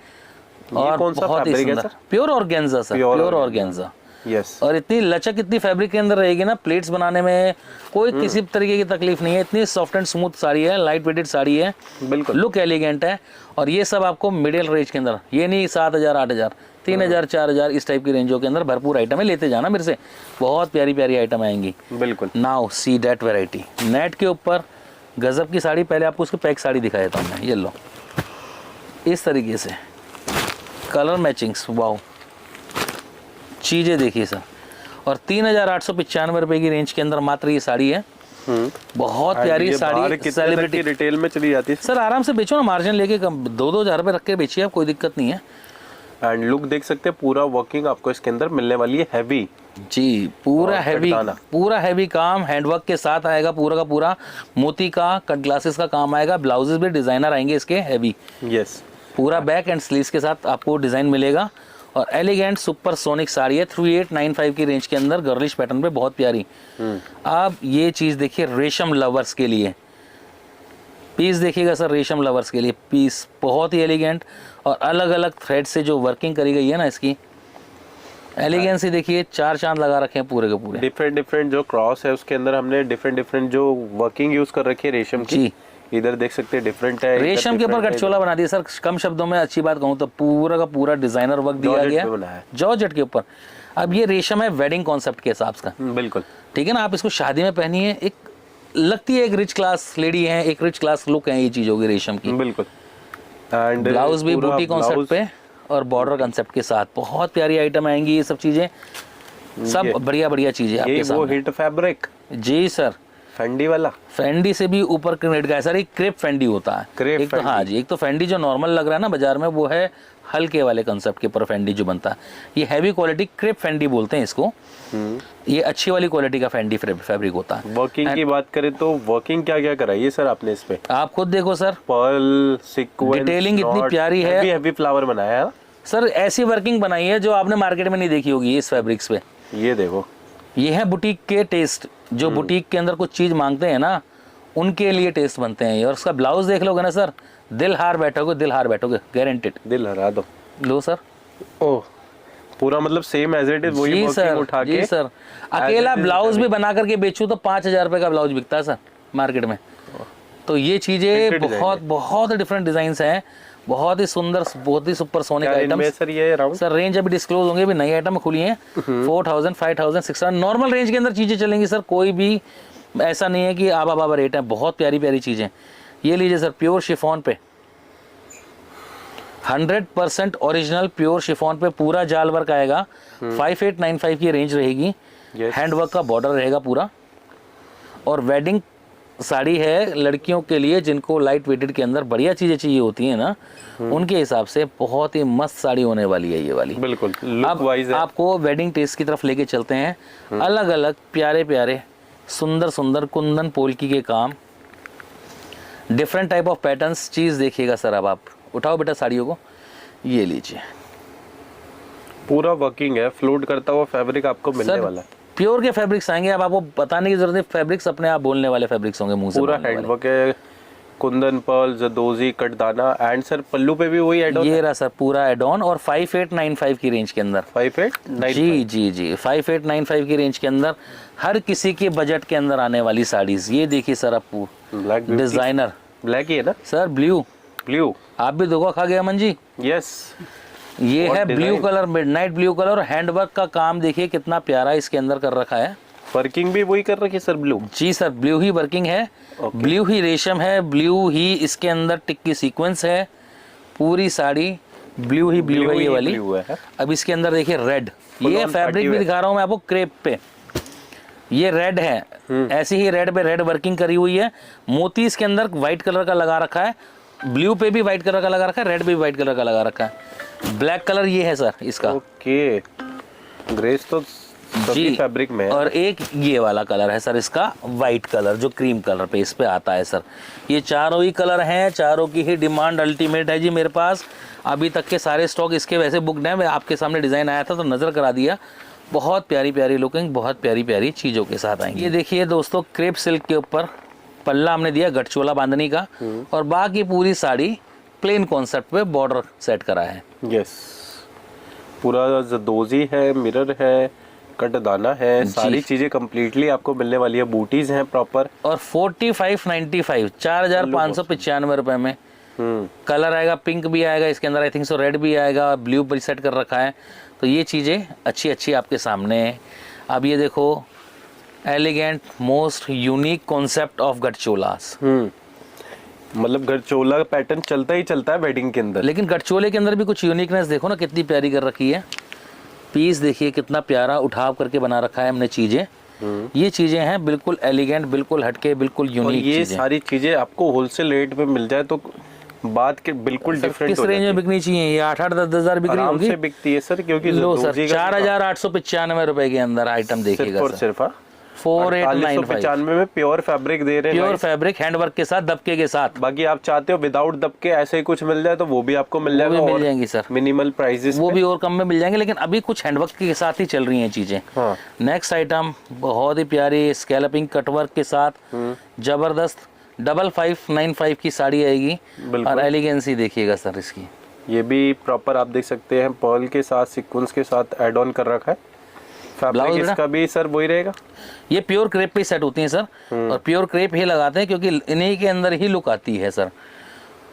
और कौन सा बहुत ही फैब्रिक है सुंदर, sir? Pure organza sir, pure organza. Yes. और इतनी लचक इतनी फैब्रिक के अंदर रहेगी ना, प्लेट्स बनाने में कोई किसी तरीके की तकलीफ नहीं है। इतनी सॉफ्ट एंड स्मूथ साड़ी है, लाइट वेटेड साड़ी है, बिल्कुल लुक एलिगेंट है। और ये सब आपको मिडिल रेंज के अंदर, ये नहीं 7,000 8,000 3,000 4,000 इस टाइप की रेंजों के अंदर भरपूर आइटम है। लेते जाना मेरे से, बहुत प्यारी प्यारी आइटम आएंगी। बिल्कुल। Now see that variety, net के ऊपर गजब की साड़ी। पहले आपको उसकी पैक साड़ी दिखा देता हूँ मैं, ये लो इस तरीके से कलर मैचिंग्स, वाओ चीजें देखिए सर। और 3,895 रुपए की रेंज के अंदर मात्र ये साड़ी है। बहुत प्यारी साड़ी, सेलिब्रिटी रिटेल में चली जाती है सर। आराम से बेचो ना, मार्जिन लेके 2-2 हज़ार रुपए रख के बेचिए आप, कोई दिक्कत नहीं है। एंड लुक देख सकते हैं, पूरा वर्किंग आपको इसके अंदर मिलने वाली है, हैवी जी, पूरा हैवी, पूरा हैवी काम हैंडवर्क के साथ आएगा। पूरा का पूरा मोती का कट ग्लासेस का काम आएगा। ब्लाउजेस भी डिजाइनर आएंगे इसके हैवी। यस। पूरा बैक एंड स्लीव्स के साथ आपको डिजाइन मिलेगा। और एलिगेंट सुपर सोनिक साड़ी है, 3895 की रेंज के अंदर, गर्लिश पैटर्न पे, बहुत प्यारी। अब ये चीज देखिए रेशम लवर्स के लिए, पीस देखिएगा सर, रेशम लवर्स के लिए पीस बहुत ही एलिगेंट। और अलग अलग थ्रेड से जो वर्किंग करी गई है ना, इसकी एलिगेंस ही देखिए, 4 चांद लगा रखे हैं पूरे के पूरे। डिफरेंट जो क्रॉस है उसके अंदर हमने डिफरेंट जो वर्किंग यूज कर रखी है रेशम की। इधर देख सकते हैं डिफरेंट है, रेशम के ऊपर गठचोला बना दिया सर। कम शब्दों में अच्छी बात कहूँ तो पूरा का पूरा डिजाइनर वर्क दिया गया जॉर्जेट के ऊपर। अब ये रेशम है वेडिंग कॉन्सेप्ट के हिसाब का, बिल्कुल ठीक है ना। आप इसको शादी में पहनिए, एक लगती है एक रिच क्लास लेडी है, एक रिच क्लास लुक है ये चीजों की रेशम की। बिल्कुल। एंड ब्लाउज भी बूटी कॉन्सेप्ट पे और बॉर्डर कॉन्सेप्ट के साथ, बहुत प्यारी आइटम आएंगी। ये सब चीजें सब बढ़िया बढ़िया चीजें आपके सामने। वो हिट फैब्रिक जी सर, फेंडी वाला, फेंडी से भी ऊपर क्रेप का है सर। एक क्रेप फेंडी होता है, एक तो हाँ जी, एक तो फेंडी जो नॉर्मल लग रहा है ना बाजार में, वो है हल्के वाले कंसेप्ट के ऊपर फेंडी जो बनता है। ये हैवी क्वालिटी क्रेप फेंडी बोलते हैं इसको। ये अच्छी वाली क्वालिटी का फेंडी फैब्रिक होता है। वर्किंग की बात करें तो वर्किंग क्या क्या कराई है सर आपने इस पे? आप खुद देखो सर, पर्ल सीक्वेंस, डिटेलिंग इतनी प्यारी है, हैवी फ्लावर बनाया है सर। ऐसी वर्किंग बनाई है जो आपने मार्केट में नहीं देखी होगी इस फैब्रिक्स पे। ये देखो, ये है बुटीक के टेस्ट। जो बुटीक के अंदर कुछ चीज मांगते हैं ना, उनके लिए टेस्ट बनते हैं ये। और उसका ब्लाउज देख लोगे ना सर, दिल हार बैठोगे, दिल हार बैठोगे, गारंटेड। दिल हरा दो। लो सर, ओह पूरा मतलब सेम एज इट इज वही वर्किंग उठा के। जी सर, अकेला ब्लाउज भी बना करके बेचूं तो 5,000 रुपए का ब्लाउज बिकता है सर। मार्केट में। तो ये चीजें बहुत बहुत डिफरेंट डिजाइन हैं, बहुत ही सुंदर, बहुत ही सुपरसोनिक आइटम। सर ये अराउंड सर रेंज अभी डिस्क्लोज होंगे, अभी नई आइटम खुली है। 4000, 5000, 600 नॉर्मल रेंज के अंदर चीजें चलेंगी सर। कोई भी ऐसा नहीं है कि आबा बाबा रेट है, बहुत प्यारी प्यारी चीजें। ये लीजिए सर, प्योर शिफॉन पे 100% ओरिजिनल प्योर शिफॉन पे पूरा जाल वर्क आएगा। 5895 की रेंज रहेगी। हैंड वर्क का बॉर्डर रहेगा पूरा। और वेडिंग साड़ी है लड़कियों के लिए, जिनको लाइट वेटेड के अंदर बढ़िया चीजें चाहिए होती है ना, उनके हिसाब से बहुत ही मस्त साड़ी होने वाली है ये वाली। बिल्कुल लुक वाइज है। आपको वेडिंग टेस्ट की तरफ लेके चलते हैं। अलग अलग प्यारे प्यारे सुंदर सुंदर कुंदन पोल्की के काम, डिफरेंट टाइप ऑफ पैटर्न्स। चीज देखिएगा सर। अब आप उठाओ बेटा साड़ियों को, ये लीजिए, पूरा वर्किंग है, फ्लोट करता हुआ फैब्रिक आपको मिलने वाला है। प्योर के फैब्रिक्स आएंगे। अब आपको बताने की जरूरत नहीं, फैब्रिक्स अपने आप बोलने वाले फैब्रिक्स होंगे, मुंह से पूरा बोलने हैंडवर्क है, kundan pearl, zardozi, katdana. And sir pallu पे भी वही एड ऑन, ये रहा सर पूरा एड ऑन। और 5895 की रेंज के अंदर, 5895 जी जी जी 5895 की रेंज के अंदर हर किसी के बजट के अंदर आने वाली साड़ीज। ये देखिए सर, आपको ब्लैक डिजाइनर ब्लैक ही है ना सर, ब्लू ब्लू। आप भी धोखा खा गए अमन जी। यस, ये है blue colour, midnight blue colour. और हैंडवर्क का काम देखिए कितना प्यारा इसके अंदर कर रखा है। वर्किंग भी वही कर रखी है सर, ब्लू। जी सर, ब्लू ही वर्किंग है। ब्लू ही रेशम है, ब्लू ही इसके अंदर टिक्की सीक्वेंस है। पूरी साड़ी ब्लू ही ब्लू है ये वाली। अब इसके अंदर देखिए रेड, ये फैब्रिक भी दिखा रहा हूँ मैं आपको क्रेप पे। ये रेड है, ऐसी ही रेड पे रेड वर्किंग करी हुई है। मोती इसके अंदर व्हाइट कलर का लगा रखा है। ब्लू पे भी व्हाइट कलर का लगा रखा है, रेड पे भी व्हाइट कलर का लगा रखा है। ब्लैक कलर ये है सर इसका। ओके, ग्रेस तो सभी फैब्रिक में है। और एक ये वाला कलर है सर इसका, व्हाइट कलर, जो क्रीम कलर पे इस पे आता है सर। ये चारों ही कलर हैं, चारों की ही डिमांड अल्टीमेट है जी मेरे पास। अभी तक के सारे स्टॉक इसके वैसे बुकड हैं। मैं आपके सामने डिजाइन आया था तो नजर करा दिया। बहुत प्यारी प्यारी लुकिंग, बहुत प्यारी प्यारी चीजों के साथ आएंगे। ये देखिए दोस्तों, क्रेप सिल्क के ऊपर पल्ला हमने दिया गठचोला बांधनी का, और बाकी पूरी साड़ी प्लेन कॉन्सेप्ट पे बॉर्डर सेट करा है। यस, पूरा जदोजी है, मिरर है, कटदाना है, सारी चीजें कंप्लीटली आपको मिलने वाली है। बूटीज हैं प्रॉपर। और 4595, 4595 रुपए में कलर आएगा। पिंक भी आएगा इसके अंदर, आई थिंक सो रेड भी आएगा, ब्लू भी सेट कर रखा है। तो ये चीजें अच्छी अच्छी आपके सामने है। अब ये देखो, elegant most unique concept of gharcholas. मतलब गठचोला पैटर्न चलता ही चलता है वेडिंग के अंदर, लेकिन गठचोले के अंदर भी कुछ यूनिकनेस देखो ना, कितनी प्यारी कर रखी है। पीस देखिए कितना प्यारा उठाव करके बना रखा है हमने चीजें। ये चीजें हैं बिल्कुल एलिगेंट, बिल्कुल हटके, बिल्कुल यूनिक। ये सारी चीजें आपको होलसेल रेट में मिल जाए तो बात के बिल्कुल डिफरेंट। किस रेंज में बिकनी चाहिए? ये 8-8, 10,000 बिक्री होगी। से बिकती है सर, क्योंकि लो सर 4895 रुपए के अंदर आइटम देखिएगा सर। सिर्फ 4895 में प्योर फैब्रिक दे रहे हैं, प्योर फैब्रिक हैंडवर्क के साथ, दबके के साथ। बाकी आप चाहते हो विदाउट दबके ऐसे ही कुछ मिल जाए तो वो भी आपको मिल जाएगा, मिल जाएंगी सर मिनिमल प्राइसेस, वो भी और कम में मिल जाएंगे। लेकिन अभी कुछ हैंडवर्क के साथ ही चल रही हैं चीजें। नेक्स्ट आइटम बहुत ही प्यारी स्कैल्पिंग कटवर्क के साथ जबरदस्त 5595 की साड़ी आएगी। और एलिगेंसी देखिएगा सर इसकी। ये भी प्रॉपर आप देख सकते हैं, पर्ल के साथ सीक्वेंस के साथ ऐड ऑन कर रखा है। फैब्रिक इसका भी सर वही रहेगा। ये प्योर क्रेप पे सेट होती हैं सर, और प्योर क्रेप ही लगाते हैं क्योंकि इन्हीं के अंदर ही लुक आती है सर।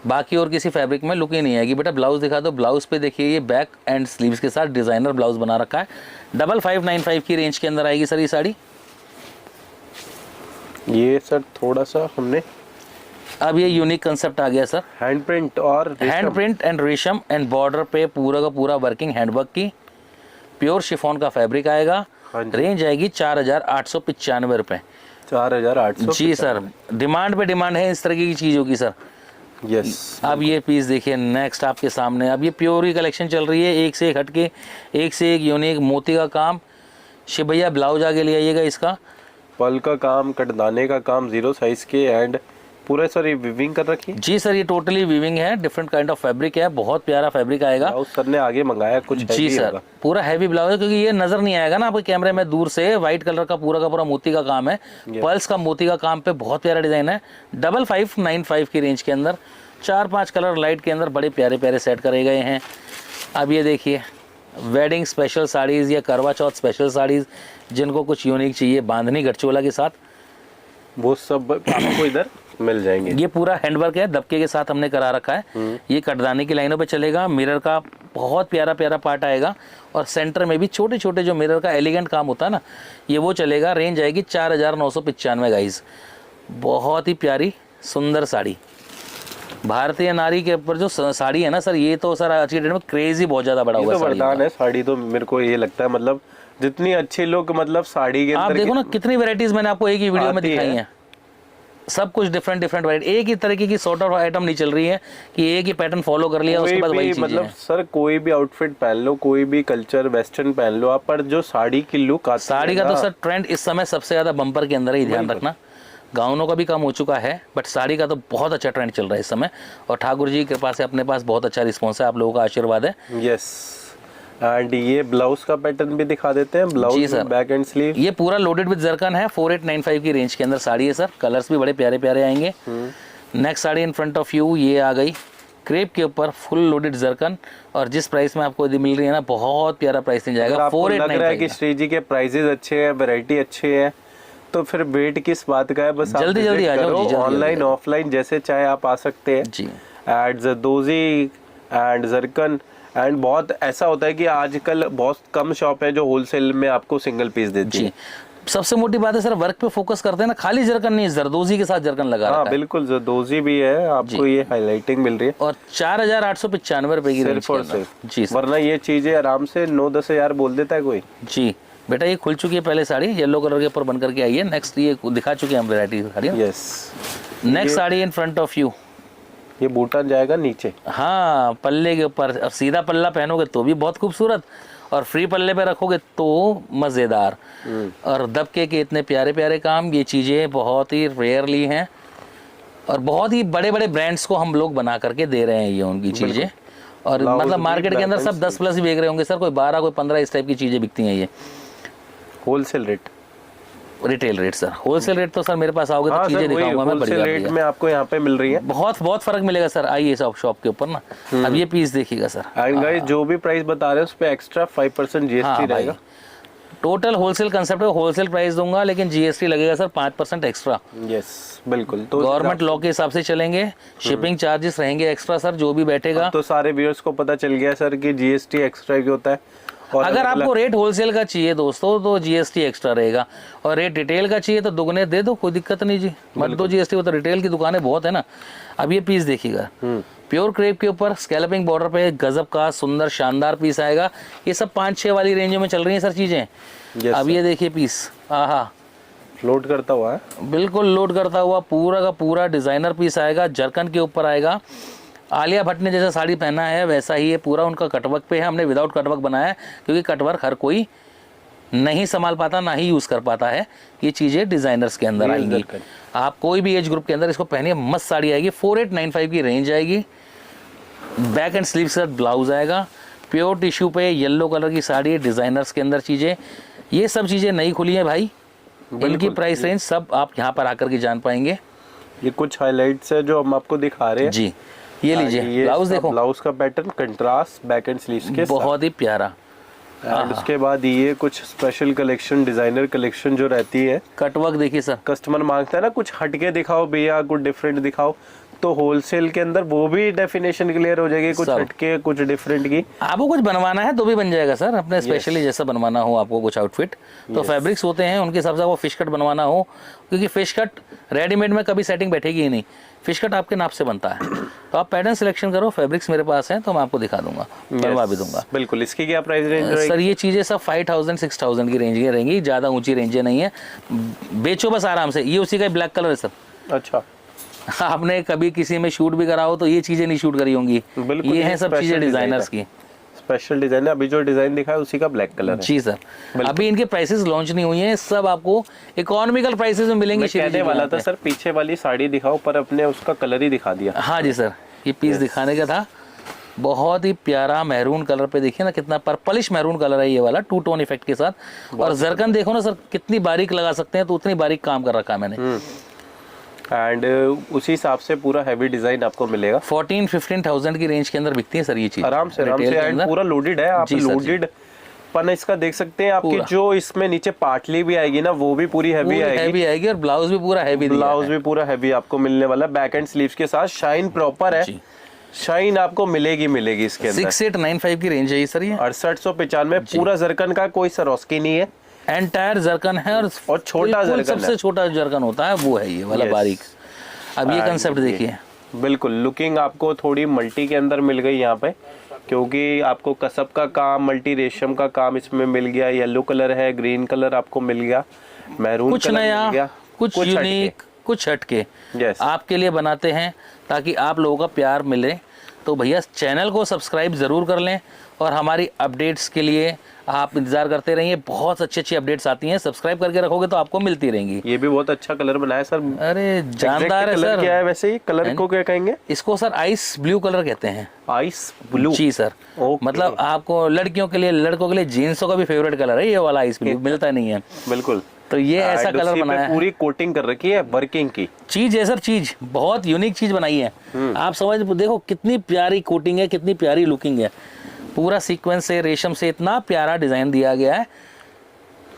बाकी और किसी फैब्रिक में लुक ही नहीं आएगी। बेटा ब्लाउज दिखा दो। ब्लाउज पे देखिए, ये बैक एंड स्लीव्स के साथ डिजाइनर ब्लाउज बना रखा है। 5595 की रेंज के अंदर आएगी सर ये साड़ी। ये सर थोड़ा सा हमने अब ये यूनिक कंसेप्ट आ गया सर, हैंड प्रिंट और हैंड प्रिंट एंड रेशम एंड बॉर्डर पे पूरा का पूरा वर्किंग हैंडवर्क की। प्योर शिफॉन का फैब्रिक आएगा। रेंज आएगी 4895 रुपए। 4800 जी सर, डिमांड पे डिमांड है इस तरह की चीजों की सर। यस। अब ये पीस देखिए नेक्स्ट आपके सामने। अब ये प्योर ही कलेक्शन चल रही है, एक से एक हटके, एक से एक यूनिक मोती का काम। शिव भैया ब्लाउज आगे ले आइएगा इसका। पल का काम, कटदाने का काम, 0 साइज के, एंड पूरा सर ये वीविंग कर रखी है। जी सर, ये टोटली वीविंग है, डिफरेंट काइंड ऑफ फैब्रिक है, बहुत प्यारा फैब्रिक आएगा। ब्लाउज सर ने आगे मंगाया कुछ जी सर, पूरा हैवी ब्लाउज है क्योंकि ये नजर नहीं आएगा ना आपके कैमरे में दूर से। व्हाइट कलर का पूरा मोती का काम है, पल्स का मोती का काम पे बहुत प्यारा डिजाइन है। 5595 की रेंज के अंदर 4-5 कलर लाइट के अंदर बड़े प्यारे प्यारे सेट करे गए हैं। अब ये देखिए, वेडिंग स्पेशल साड़ीज या करवा चौथ स्पेशल साड़ीज, जिनको कुछ यूनिक चाहिए बांधनी गठचोला के साथ, वो सब आपको इधर मिल जाएंगे। ये पूरा हैंडवर्क है, दबके के साथ हमने करा रखा है। ये कटदाने की लाइनों पे चलेगा। मिरर का बहुत प्यारा प्यारा पार्ट आएगा और सेंटर में भी छोटे छोटे जो मिरर का एलिगेंट काम होता है ना, ये वो चलेगा। रेंज आएगी 4995 गाइस। बहुत ही प्यारी सुंदर साड़ी, भारतीय नारी के ऊपर जो साड़ी है ना सर, ये तो सर आज की डेट में क्रेज ही बहुत ज्यादा बड़ा हुआ है। तो वरदान है साड़ी, तो मेरे को ये लगता है मतलब जितनी अच्छे लोग मतलब साड़ी के आप अंदर देखो ना कितनी वैरायटीज मैंने आपको एक ही वीडियो में दिखाई हैं। सब कुछ डिफरेंट डिफरेंट वैरायटी, एक ही तरीके की सॉर्ट ऑफ आइटम नहीं चल रही है कि एक ही पैटर्न फॉलो कर लिया उसके बाद वही चीजें मतलब सर कोई भी आउटफिट पहन लो, कोई भी कल्चर वेस्टर्न पहन लो आप, पर जो साड़ी की लुक आती है, साड़ी का तो सर ट्रेंड इस समय सबसे ज्यादा बम्पर के अंदर ही, ध्यान रखना। गाउनों का भी कम हो चुका है, बट साड़ी का तो बहुत अच्छा ट्रेंड चल रहा है इस समय। और ठाकुर जी की कृपा से अपने पास बहुत अच्छा रिस्पॉन्स है, आप लोगों का आशीर्वाद है। यस। एंड ये ब्लाउज का पैटर्न भी दिखा देते हैं। ब्लाउज बैक एंड स्लीव, ये पूरा लोडेड विद जरकन है। 4895 की रेंज के अंदर साड़ी है सर। कलर्स भी बड़े प्यारे प्यारे आएंगे। Next sari in front of you, ये आ गई क्रेप के ऊपर फुल लोडेड जरकन, और जिस प्राइस में आपको यदि मिल रही है ना, बहुत प्यारा प्राइस मिल जाएगा। 4895 लग रहा है कि श्री जी के प्राइसेस अच्छे हैं, वैरायटी अच्छे है, तो फिर वेट किस बात का है। बस जल्दी जल्दी आ जाओ, ऑनलाइन ऑफलाइन जैसे चाहे आप आ सकते हैं जी। At zardozi and zircon. And बहुत ऐसा होता है कि आजकल बहुत कम शॉप है जो होलसेल में आपको सिंगल पीस देती है। सबसे मोटी बात है सर, वर्क पे फोकस करते हैं ना, खाली जरकन नहीं, जरदोजी के साथ जरकन लगा रखा है। बिल्कुल जरदोजी भी है, आपको ये हाईलाइटिंग मिल रही है। और 4895 रुपए की सिर्फ और सिर्फ जी। वरना ये चीजें आराम से 9-10 हजार बोल देता है कोई जी। बेटा ये खुल चुकी है पहले साड़ी, येलो कलर के ऊपर बन करके आई है। नेक्स्ट ये दिखा चुके हैं हम variety sari. Yes. Next sari in front of you, ये बूटन जाएगा नीचे, हाँ पल्ले के ऊपर। सीधा पल्ला पहनोगे तो भी बहुत खूबसूरत, और फ्री पल्ले पे रखोगे तो मज़ेदार। और दबके के इतने प्यारे प्यारे काम, ये चीज़ें बहुत ही रेयरली हैं और बहुत ही बड़े बड़े ब्रांड्स को हम लोग बना करके दे रहे हैं ये उनकी चीज़ें। और मतलब मार्केट के अंदर सब 10+ ही बेच रहे होंगे सर, कोई 12 कोई 15 इस टाइप की चीज़ें बिकती हैं। ये wholesale rate, retail rate sir. Wholesale rate तो सर मेरे पास आओगे तो चीजें दिखाऊंगा मैं, बढ़िया रेट में आपको यहाँ पे मिल रही है। बहुत फर्क मिलेगा सर, आइए शॉप के ऊपर ना। अब ये पीस देखिएगा सर, एंड गाइस जो भी प्राइस बता रहे हैं उस पे एक्स्ट्रा 5% जीएसटी रहेगा। टोटल होलसेल कंसेप्ट है, होलसेल प्राइस दूंगा लेकिन जीएसटी लगेगा सर 5% एक्स्ट्रा। यस बिल्कुल। तो गवर्नमेंट लॉ के हिसाब से चलेंगे, शिपिंग चार्जेस रहेंगे एक्स्ट्रा सर, जो भी बैठेगा। तो सारे व्यूअर्स को पता चल गया सर कि जीएसटी एक्स्ट्रा क्यों होता है। और अगर आपको रेट होलसेल का चाहिए दोस्तों तो जीएसटी एक्स्ट्रा रहेगा, और रेट रिटेल का चाहिए तो दुगने दे दो, कोई दिक्कत नहीं जी, मत दो जीएसटी। वो तो रिटेल की दुकानें बहुत है ना। अब ये पीस देखिएगा, प्योर क्रेप के ऊपर स्कैल्पिंग बॉर्डर पे गजब का सुंदर शानदार पीस आएगा। ये सब 5-6 वाली रेंज में चल रही है सर चीजें। अब ये देखिए पीस, आहा लोड करता हुआ है, बिल्कुल लोड करता हुआ पूरा का पूरा डिजाइनर पीस आएगा। जरकन के ऊपर आएगा। आलिया भट्ट ने जैसा साड़ी पहना है वैसा ही ये पूरा उनका कटवर्क पे है। हमने विदाउट कटवर्क बनाया है क्योंकि कटवर्क हर कोई नहीं संभाल पाता, ना ही यूज कर पाता है। ये चीजें डिजाइनर्स के अंदर आएंगी। आप कोई भी एज ग्रुप के अंदर इसको पहनिए, मस्त साड़ी आएगी। 4895 की रेंज आएगी। बैक एंड स्लीव के साथ ब्लाउज आएगा। प्योर टिश्यू पे येलो कलर की साड़ी, डिजाइनर्स के अंदर चीजें। ये सब चीजें नई खुली है भाई, इनकी प्राइस रेंज सब आप यहाँ पर आकर के जान पाएंगे। ये कुछ हाइलाइट्स है जो हम आपको दिखा रहे हैं जी। ये लीजिए ब्लाउज देखो, ब्लाउज का pattern contrast back and sleeves के बहुत ही प्यारा। एंड उसके बाद ये कुछ स्पेशल कलेक्शन, डिजाइनर कलेक्शन जो रहती है। कटवर्क देखिए सर, कस्टमर मांगता है ना कुछ हटके दिखाओ भैया, कुछ डिफरेंट दिखाओ, तो होलसेल के अंदर वो भी डेफिनेशन क्लियर हो जाएगी। कुछ हटके कुछ डिफरेंट की आपको कुछ बनवाना है तो भी बन जाएगा सर, अपने स्पेशली जैसा बनवाना हो आपको कुछ आउटफिट। तो फैब्रिक्स होते हैं उनके हिसाब से, वो फिश कट बनवाना हो, क्योंकि फिश कट रेडीमेड में कभी सेटिंग बैठेगी ही नहीं। फिश कट आपके नाप से बनता है। तो आप पैटर्न सिलेक्शन करो, फैब्रिक्स मेरे पास हैं तो मैं आपको दिखा दूंगा, बनवा भी दूंगा। बिल्कुल। इसकी क्या प्राइस रेंज रहेगी सर? ये चीजें सब 5000-6000 की रेंज की रहेंगी, ज्यादा ऊंची रेंजें नहीं है। बेचो बस आराम से। ये उसी का ब्लैक कलर है सर। अच्छा, आपने कभी किसी में शूट भी करा हो तो ये चीजें नहीं शूट करी होंगी। ये हैं सब चीजें डिजाइनर्स की, स्पेशल डिजाइन है। अभी जो डिजाइन दिखा है उसी का ब्लैक कलर है। जी सर। अभी इनके प्राइसेस लॉन्च नहीं हुई हैं, सब आपको इकोनॉमिकल प्राइसेस में मिलेंगे। कहने वाला था सर पीछे वाली साड़ी दिखाओ, पर अपने उसका कलर ही दिखा दिया। हाँ जी सर, ये पीस दिखाने का था। बहुत ही प्यारा मैरून कलर पे देखिए ना, कितना पर्पलिश मैरून कलर है ये वाला, 2 टोन इफेक्ट के साथ। और जरकन देखो ना सर, कितनी बारीक लगा सकते हैं, तो उतनी बारीक काम कर रखा है मैंने। एंड उसी हिसाब से पूरा हैवी डिजाइन आपको मिलेगा। 14-15 थाउजेंड की रेंज के अंदर बिकती है सर ये चीज, आराम से। एंड पूरा लोडेड है, आप लोडेड दुपट्टा इसका देख सकते हैं आपकी, जो इसमें नीचे पाटली भी आएगी ना वो भी पूरी हैवी आएगी और ब्लाउज भी पूरा हैवी, ब्लाउज भी पूरा हैवी आपको मिलने वाला, बैक एंड स्लीव्स के साथ शाइन प्रॉपर है, शाइन आपको मिलेगी इसके अंदर। 6895 की रेंज है ये सर, ये 6895, पूरा जरकन का, कोई सरोस्की नहीं है, एंटायर जरकन है और छोटा जरकन, सबसे छोटा जरकन होता है वो है ये वाला बारीक। अब ये कंसेप्ट देखिए, बिल्कुल लुकिंग आपको थोड़ी मल्टी के अंदर मिल गई यहाँ पे, क्योंकि आपको कसब का काम, मल्टी रेशम का काम इसमें मिल गया, येलो कलर है, ग्रीन कलर आपको मिल गया, मैरून कुछ कलर नया, मिल गया, कुछ यूनिक, कुछ हटके आपके लिए बनाते हैं ताकि आप लोगों का प्यार मिले। तो भैया चैनल को सब्सक्राइब ज़रूर कर लें और हमारी अपडेट्स के लिए आप इंतजार करते रहिए, बहुत अच्छी अपडेट्स आती हैं, सब्सक्राइब करके रखोगे तो आपको मिलती रहेंगी। ये भी बहुत अच्छा कलर बनाया सर, अरे जानदार है सर। क्या है वैसे ही कलर को क्या कहेंगे? इसको सर आइस ब्लू कलर कहते हैं। Ice blue? जी सर, मतलब आपको लड़कियों के लिए, लड़कों के लिए जीन्सों का भी फेवरेट कलर है ये वाला आइस ब्लू, मिलता नहीं है। बिल्कुल, तो ये ऐसा कलर बनाया है, पूरी कोटिंग कर रखी है, वर्किंग की चीज है सर, चीज बहुत यूनिक चीज बनाई है। आप समझ देखो कितनी प्यारी कोटिंग है, कितनी प्यारी लुकिंग है, पूरा सीक्वेंस से, रेशम से इतना प्यारा डिजाइन दिया गया है।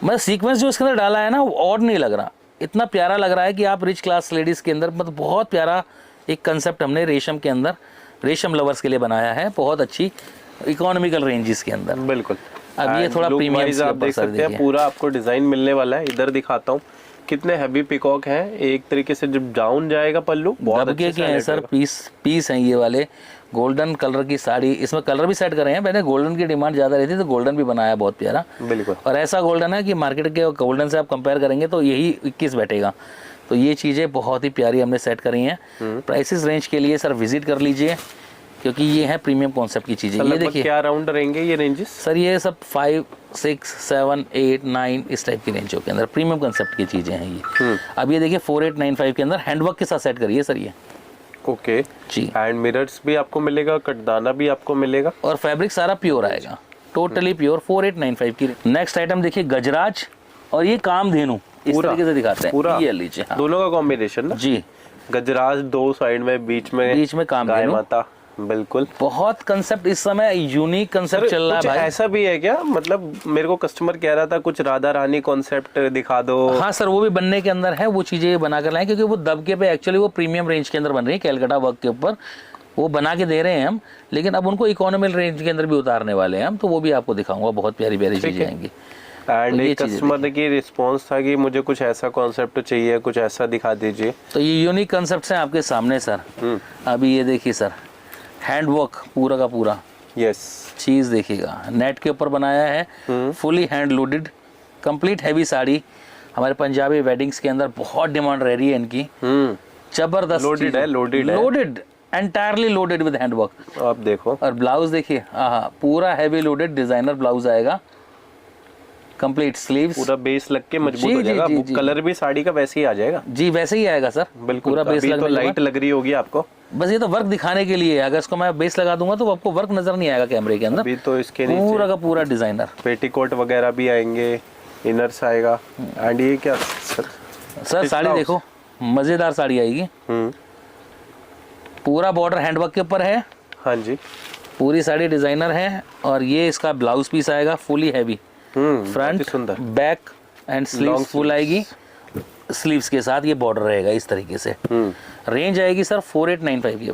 मतलब सीक्वेंस जो इसके अंदर डाला है ना वो ऑड नहीं लग रहा, इतना प्यारा लग रहा है कि आप रिच क्लास लेडीज के अंदर, मतलब बहुत प्यारा एक कंसेप्ट हमने रेशम के अंदर, रेशम लवर्स के लिए बनाया है, बहुत अच्छी इकोनॉमिकल रेंजेस के अंदर। बिल्कुल। अब ये थोड़ा प्रीमियम आप देख सकते हैं, पूरा आपको डिजाइन मिलने वाला है। इधर दिखाता हूँ कितने हैवी पिकॉक हैं, एक तरीके से जब डाउन जाएगा पल्लू बहुत अच्छे के हैं सर, पीस हैं ये वाले, गोल्डन कलर की साड़ी, इसमें कलर भी सेट कर रहे हैं, मैंने गोल्डन की डिमांड ज्यादा रहती है तो गोल्डन भी बनाया बहुत प्यारा। बिल्कुल, और ऐसा गोल्डन है कि मार्केट के गोल्डन से आप कंपेयर करेंगे तो यही 21 बैठेगा। तो ये चीजें बहुत ही प्यारी हमने सेट करी हैं। प्राइसेस रेंज के लिए सर विजिट कर लीजिए, क्योंकि ये है प्रीमियम कॉन्सेप्ट की चीजें। ये देखिए क्या राउंड रहेंगे ये रेंजेस सर, ये सब 5, 6, 7, 8, 9 इस टाइप की रेंजों के अंदर प्रीमियम कॉन्सेप्ट की चीजें हैं ये। अब ये देखिए 4895 के अंदर हैंडवर्क के साथ सेट करिए सर ये। ओके जी, हैंड मिरर्स भी आपको मिलेगा, कटदाना भी आपको मिलेगा, और फैब्रिक सारा प्योर आएगा, टोटली प्योर। 4895 की। नेक्स्ट आइटम देखिए गजराज, और ये कामधेनु इस तरीके से दिखाते हैं पूरा, ये लीजिए। हाँ। दोनों का कॉम्बिनेशन ना जी, गजराज दो साइड में, बीच में कामधेनु माता। बिल्कुल, बहुत कंसेप्ट इस समय यूनिक कंसेप्ट चल रहा है भाई। ऐसा भी है क्या? मतलब मेरे को कस्टमर कह रहा था कुछ राधा रानी कॉन्सेप्ट दिखा दो। हाँ सर, वो भी बनने के अंदर है, वो चीजें बना कर लाए, क्योंकि वो दबके पे एक्चुअली वो प्रीमियम रेंज के अंदर बन रही है, कैलकाटा वर्क के ऊपर वो बना के दे रहे हैं हम, लेकिन अब उनको इकोनॉमिक रेंज के अंदर भी उतारने वाले हैं हम, तो वो भी आपको दिखाऊंगा, बहुत प्यारी प्यारी चीजें आएंगी। एंड एक कस्टमर की रिस्पांस था कि मुझे कुछ ऐसा कॉन्सेप्ट चाहिए, कुछ ऐसा दिखा दीजिए। तो ये यूनिक कॉन्सेप्ट हैं आपके सामने सर। अभी ये देखिए सर, हैंडवर्क पूरा का पूरा, यस, चीज देखिएगा, नेट के ऊपर बनाया है, fully hand loaded, complete heavy sari. हमारे पंजाबी वेडिंग्स के अंदर बहुत डिमांड रह रही है इनकी, जबरदस्त लोडेड है, loaded entirely loaded with handwork. आप देखो, और ब्लाउज देखिए, हाँ पूरा हैवी लोडेड डिजाइनर ब्लाउज आएगा, कंप्लीट स्लीव्स, पूरा बेस लग के मजबूत हो जाएगा। कलर भी साड़ी का वैसे ही आ जाएगा जी, वैसे ही आएगा सर, बिल्कुल। पूरा बेस तो लाइट लग रही होगी आपको, बस ये तो वर्क दिखाने के लिए, अगर इसको मैं बेस लगा दूंगा तो आपको वर्क नजर नहीं आएगा कैमरे के अंदर। अभी तो इसके पूरा का पूरा डिजाइनर, पेटीकोट वगैरह भी आएंगे, इनर्स आएगा। एंड ये क्या सर साड़ी देखो, मजेदार साड़ी आएगी, पूरा बॉर्डर हैंडवर्क के ऊपर है। हाँ जी, पूरी साड़ी डिजाइनर है, और ये इसका ब्लाउज पीस आएगा fully heavy, front back and sleeves full आएगी, स्लीव्स के साथ ये बॉर्डर रहेगा इस तरीके से। रेंज आएगी सर 4895 की,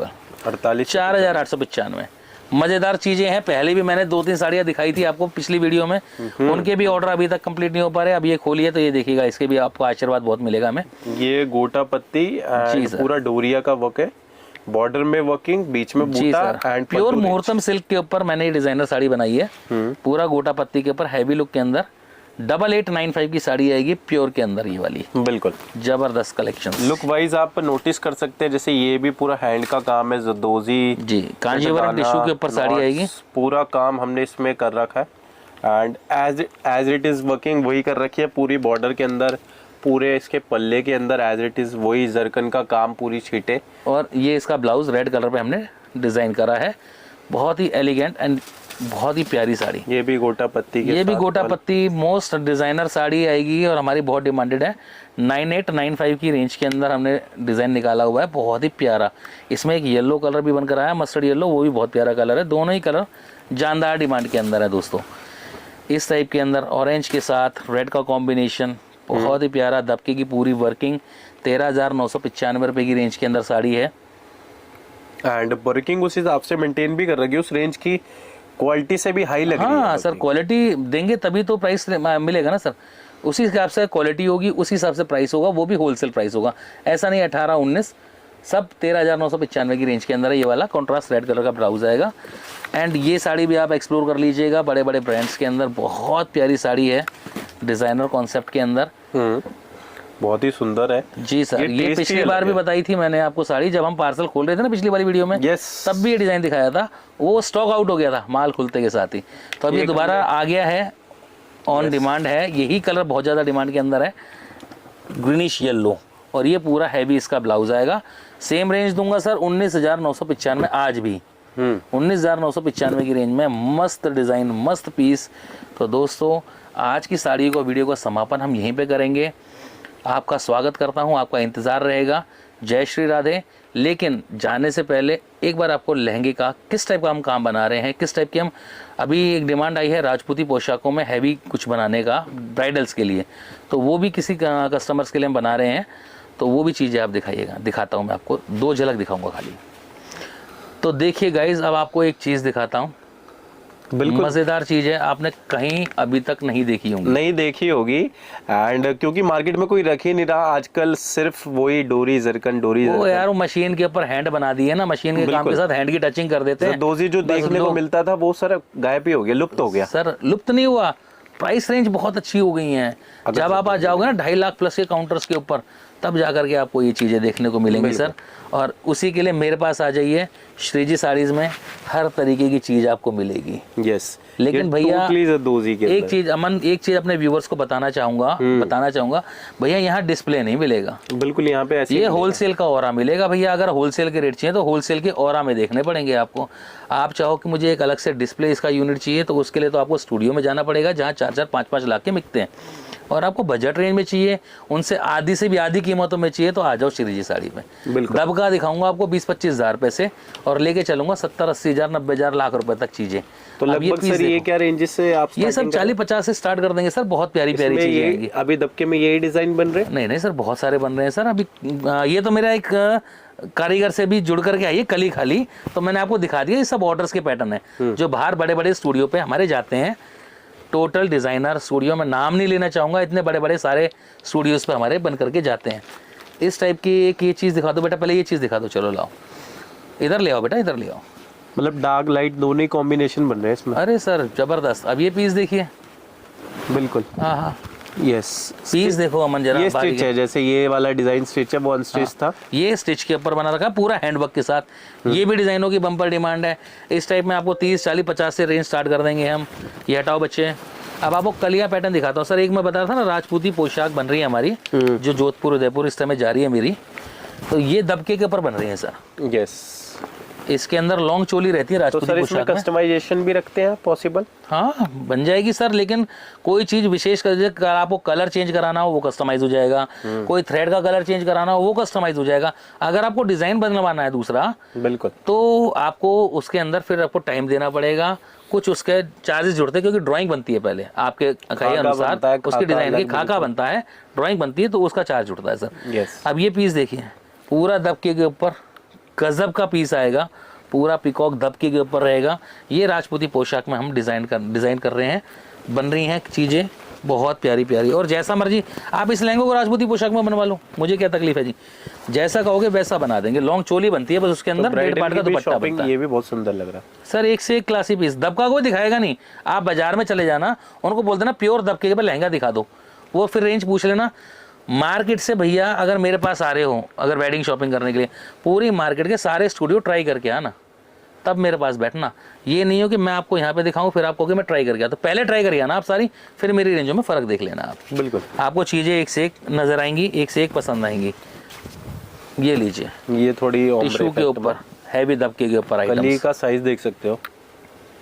4895। मजेदार चीजें हैं, पहले भी मैंने 2-3 साड़ियां दिखाई थी आपको पिछली वीडियो में, उनके भी ऑर्डर अभी तक कंप्लीट नहीं हो पा रहे। अब ये खोलिए तो ये देखिएगा, इसके भी आपको आशीर्वाद बहुत मिलेगा हमें। ये गोटा पत्ती, पूरा डोरिया का वर्क है, बॉर्डर में वर्किंग, बीच में बूटा, एंड प्योर मुहूर्तम सिल्क के ऊपर मैंने ये डिजाइनर साड़ी बनाई है, पूरा गोटा पत्ती के ऊपर हैवी लुक के अंदर। 8895 की साड़ी आएगी प्योर के अंदर, ये वाली बिल्कुल जबरदस्त कलेक्शन। लुक वाइज आप नोटिस कर सकते हैं, जैसे ये भी पूरा हैंड का काम है, जरदोजी जी, कांजीवरम टिश्यू के ऊपर साड़ी आएगी, पूरा काम हमने इसमें कर रखा है। And as it is working वही कर रखी है, पूरी बॉर्डर के अंदर, पूरे इसके पल्ले के अंदर एज इट इज वही जरकन का काम, पूरी छीटे। और ये इसका ब्लाउज रेड कलर पे हमने डिजाइन करा है, बहुत ही एलिगेंट एंड बहुत ही प्यारी साड़ी। ये भी गोटा पत्ती के, ये भी गोटा पत्ती मोस्ट डिजाइनर साड़ी आएगी, और हमारी बहुत डिमांडेड है। 9895 की रेंज के अंदर हमने डिजाइन निकाला हुआ है, बहुत ही प्यारा। इसमें एक येलो कलर भी बनकर आया, मस्टर्ड येलो, वो भी बहुत प्यारा कलर है। दोनों ही कलर जानदार डिमांड के अंदर है दोस्तों। इस टाइप के अंदर ऑरेंज के साथ रेड का कॉम्बिनेशन, बहुत ही प्यारा, दबके की पूरी वर्किंग, 13,995 रुपये की रेंज के अंदर साड़ी है। एंड वर्किंग उस हिसाब से मेंटेन भी कर रखी है, उस रेंज की क्वालिटी से भी हाई लग रही है। हाँ सर, क्वालिटी देंगे तभी तो प्राइस मिलेगा ना सर, उसी हिसाब से क्वालिटी होगी, उसी हिसाब से प्राइस होगा, वो भी होलसेल प्राइस होगा। ऐसा नहीं 18, 19, सब 13,995 की रेंज के अंदर है। ये वाला कॉन्ट्रास्ट रेड कलर का ब्लाउज आएगा। एंड ये साड़ी भी आप एक्सप्लोर कर लीजिएगा, बड़े बड़े ब्रांड्स के अंदर बहुत प्यारी साड़ी है, डिज़ाइनर कॉन्सेप्ट के अंदर। बहुत ही सुंदर है जी सर। ये पिछली बार भी बताई थी मैंने आपको साड़ी, जब हम पार्सल खोल रहे थे ना पिछली वाली वीडियो में, तब भी ये डिज़ाइन दिखाया था, वो स्टॉक आउट हो गया था माल खुलते के साथ ही। तो अब ये दोबारा आ गया है, ऑन डिमांड है। यही कलर बहुत ज़्यादा डिमांड के अंदर है, ग्रीनिश येलो, और ये पूरा हैवी इसका ब्लाउज आएगा। सेम रेंज दूंगा सर 19,995 आज भी, 19,995 की रेंज में। मस्त डिज़ाइन, मस्त पीस। तो दोस्तों आज की साड़ी को, वीडियो का समापन हम यहीं पे करेंगे। आपका स्वागत करता हूं, आपका इंतज़ार रहेगा। जय श्री राधे। लेकिन जाने से पहले एक बार आपको लहंगे का किस टाइप का हम काम बना रहे हैं, किस टाइप की हम, अभी एक डिमांड आई है राजपूती पोशाकों में हैवी कुछ बनाने का ब्राइडल्स के लिए, तो वो भी किसी कस्टमर्स के लिए हम बना रहे हैं। तो वो भी चीज़ें आप दिखाइएगा, दिखाता हूँ मैं आपको, 2 झलक दिखाऊंगा खाली। तो देखिए गाइज, अब आपको एक चीज़ दिखाता हूँ, बिल्कुल मज़ेदार चीज़ है, आपने कहीं अभी तक नहीं देखी होगी, नहीं देखी होगी। एंड क्योंकि मार्केट में कोई रख ही नहीं रहा आजकल, सिर्फ वही डोरी जरकन, डोरी वो यार वो मशीन के ऊपर हैंड बना दी है ना, मशीन के काम के साथ हैंड की टचिंग कर देते हैं। दोजी जो देखने को मिलता था वो सर गायब ही हो गया, लुप्त हो गया। सर लुप्त नहीं हुआ, प्राइस रेंज बहुत अच्छी हो गई हैं। जब आप आ जाओगे ना 2.5 लाख प्लस के काउंटर्स के ऊपर, तब जा करके आपको ये चीज़ें देखने को मिलेंगी सर। और उसी के लिए मेरे पास आ जाइए, श्रीजी साड़ीज़ में हर तरीके की चीज़ आपको मिलेगी। यस। लेकिन भैया एक चीज़ अमन, एक चीज़ अपने व्यूवर्स को बताना चाहूँगा भैया, यहाँ डिस्प्ले नहीं मिलेगा, बिल्कुल यहाँ पे ऐसे ये होलसेल का ऑरा मिलेगा भैया। अगर होलसेल के रेट चाहिए तो होलसेल के ऑरा में देखने पड़ेंगे आपको। आप चाहो कि मुझे एक अलग से डिस्प्ले इसका यूनिट चाहिए, तो उसके लिए तो आपको स्टूडियो में जाना पड़ेगा, जहाँ 4-4, 5-5 लाख के मिलते हैं। और आपको बजट रेंज में चाहिए, उनसे आधी से भी आधी कीमतों में चाहिए, तो आ जाओ श्रीजी साड़ी में। दबका दिखाऊंगा आपको 20-25 हज़ार पैसे, और लेके चलूंगा 70-80 हज़ार, 90 हज़ार, लाख रुपए तक चीजें। तो लगभग सर ये क्या रेंजेस से आप ये सब 40-50 से स्टार्ट कर देंगे सर, बहुत प्यारी प्यारी चीजें आएंगी। अभी दबके में यही डिजाइन बन रहे हैं? नहीं सर, बहुत सारे बन रहे हैं सर। अभी ये तो मेरा एक कारीगर से भी जुड़ करके आई है कल ही खाली, तो मैंने आपको दिखा दिया। ये सब ऑर्डर्स के पैटर्न है जो बाहर बड़े बड़े स्टूडियो पे हमारे जाते हैं। टोटल डिज़ाइनर स्टूडियो में नाम नहीं लेना चाहूँगा, इतने बड़े बड़े सारे स्टूडियोज़ पे हमारे बन करके जाते हैं। इस टाइप की एक ये चीज़ दिखा दो बेटा, पहले ये चीज़ दिखा दो। चलो लाओ, इधर ले आओ बेटा, इधर ले आओ। मतलब डार्क लाइट दोनों ही कॉम्बिनेशन बन रहे हैं इसमें। अरे सर ज़बरदस्त। अब ये पीस देखिए, बिल्कुल। हाँ यस, पीस देखो अमन जरा। ये स्टिच है, जैसे ये वाला डिजाइन स्टिच है, वो अनस्टिच था। ये स्टिच के ऊपर बना रखा पूरा हैंडवर्क के साथ। ये भी डिजाइनों की बम्पर डिमांड है। इस टाइप में आपको 30, 40, 50 से रेंज स्टार्ट कर देंगे हम। ये हटाओ बच्चे। अब आपको कलिया पैटर्न दिखाता हूँ सर। एक मैं बता रहा था ना, राजपूती पोशाक बन रही है हमारी, जो जोधपुर उदयपुर इस समय जा रही है मेरी, तो ये दबके के ऊपर बन रही है सर। यस। इसके अंदर लॉन्ग चोली रहती है राजपूती पोशाक में। तो सर इसमें कस्टमाइजेशन भी रखते हैं पॉसिबल? हाँ बन जाएगी सर, लेकिन कोई चीज़ विशेष कर आपको कलर चेंज कराना हो वो कस्टमाइज हो जाएगा, कोई थ्रेड का कलर चेंज कराना हो वो कस्टमाइज हो जाएगा। अगर आपको डिज़ाइन बनवाना है दूसरा, बिल्कुल, तो आपको उसके अंदर फिर आपको टाइम देना पड़ेगा, कुछ उसके चार्जेस जुड़ते हैं, क्योंकि ड्राइंग बनती है पहले आपके अनुसार, उसके डिज़ाइन की खाका बनता है, ड्राइंग बनती है, तो उसका चार्ज जुड़ता है सर। अब ये पीस देखिए, पूरा दबके के ऊपर गजब का पीस आएगा, पूरा पिकॉक दबके के ऊपर रहेगा। ये राजपूती पोशाक में हम डिज़ाइन कर रहे हैं, बन रही हैं चीज़ें बहुत प्यारी प्यारी। और जैसा मर्जी आप इस लहंगे को राजपूती पोशाक में बनवा लो, मुझे क्या तकलीफ है जी, जैसा कहोगे वैसा बना देंगे। लॉन्ग चोली बनती है बस, उसके अंदर 1.5 पार्ट का दुपट्टा बनता है। ये भी बहुत सुंदर लग रहा है सर, एक से एक क्लासी पीस। दबका कोई दिखाएगा नहीं, आप बाजार में चले जाना, उनको बोल देना प्योर दबके के पर लहंगा दिखा दो, वो फिर रेंज पूछ लेना। मार्केट से भैया अगर मेरे पास आ रहे हो, अगर वेडिंग शॉपिंग करने के लिए, पूरी मार्केट के सारे स्टूडियो ट्राई करके आना, तब मेरे पास बैठना। ये नहीं हो कि मैं आपको यहाँ पे दिखाऊं फिर आपको कि मैं ट्राई करके, तो पहले ट्राई करिए ना आप सारी, फिर मेरी रेंजों में फ़र्क देख लेना आप। बिल्कुल, आपको चीज़ें एक से एक नज़र आएंगी, एक से एक पसंद आएंगी। ये लीजिए, ये थोड़ी टिश्यू के ऊपर हैवी दबके के ऊपर आइटम्स। कली का साइज देख सकते हो,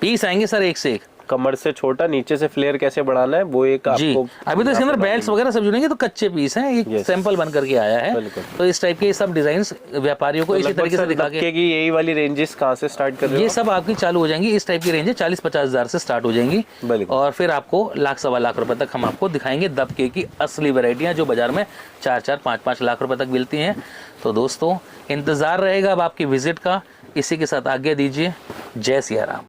पीस आएंगे सर एक से एक। कमर से छोटा, नीचे से फ्लेयर कैसे बढ़ाना है वो एक जी। आपको अभी तो इसके अंदर बेल्ट्स वगैरह सब जुड़ेंगे तो कच्चे पीस हैं, एक Yes. सैंपल बन करके आया है। बिल्कुल। तो इस टाइप के सब डिजाइन्स व्यापारियों को इसी तरीके से दिखा के, की यही वाली रेंजेस कहाँ से स्टार्ट कर रहे हो? ये सब आपकी चालू हो जाएंगी। इस टाइप की रेंज 40-50 हज़ार से स्टार्ट हो जाएंगी बिल्कुल। और फिर आपको लाख सवा लाख रुपए तक हम आपको दिखाएंगे दबके की असली वैरायटियां जो बाजार में 4-4, 5-5 लाख रुपए तक मिलती हैं। तो दोस्तों इंतजार रहेगा अब आपकी विजिट का। इसी के साथ आज्ञा दीजिए। जय सिया राम।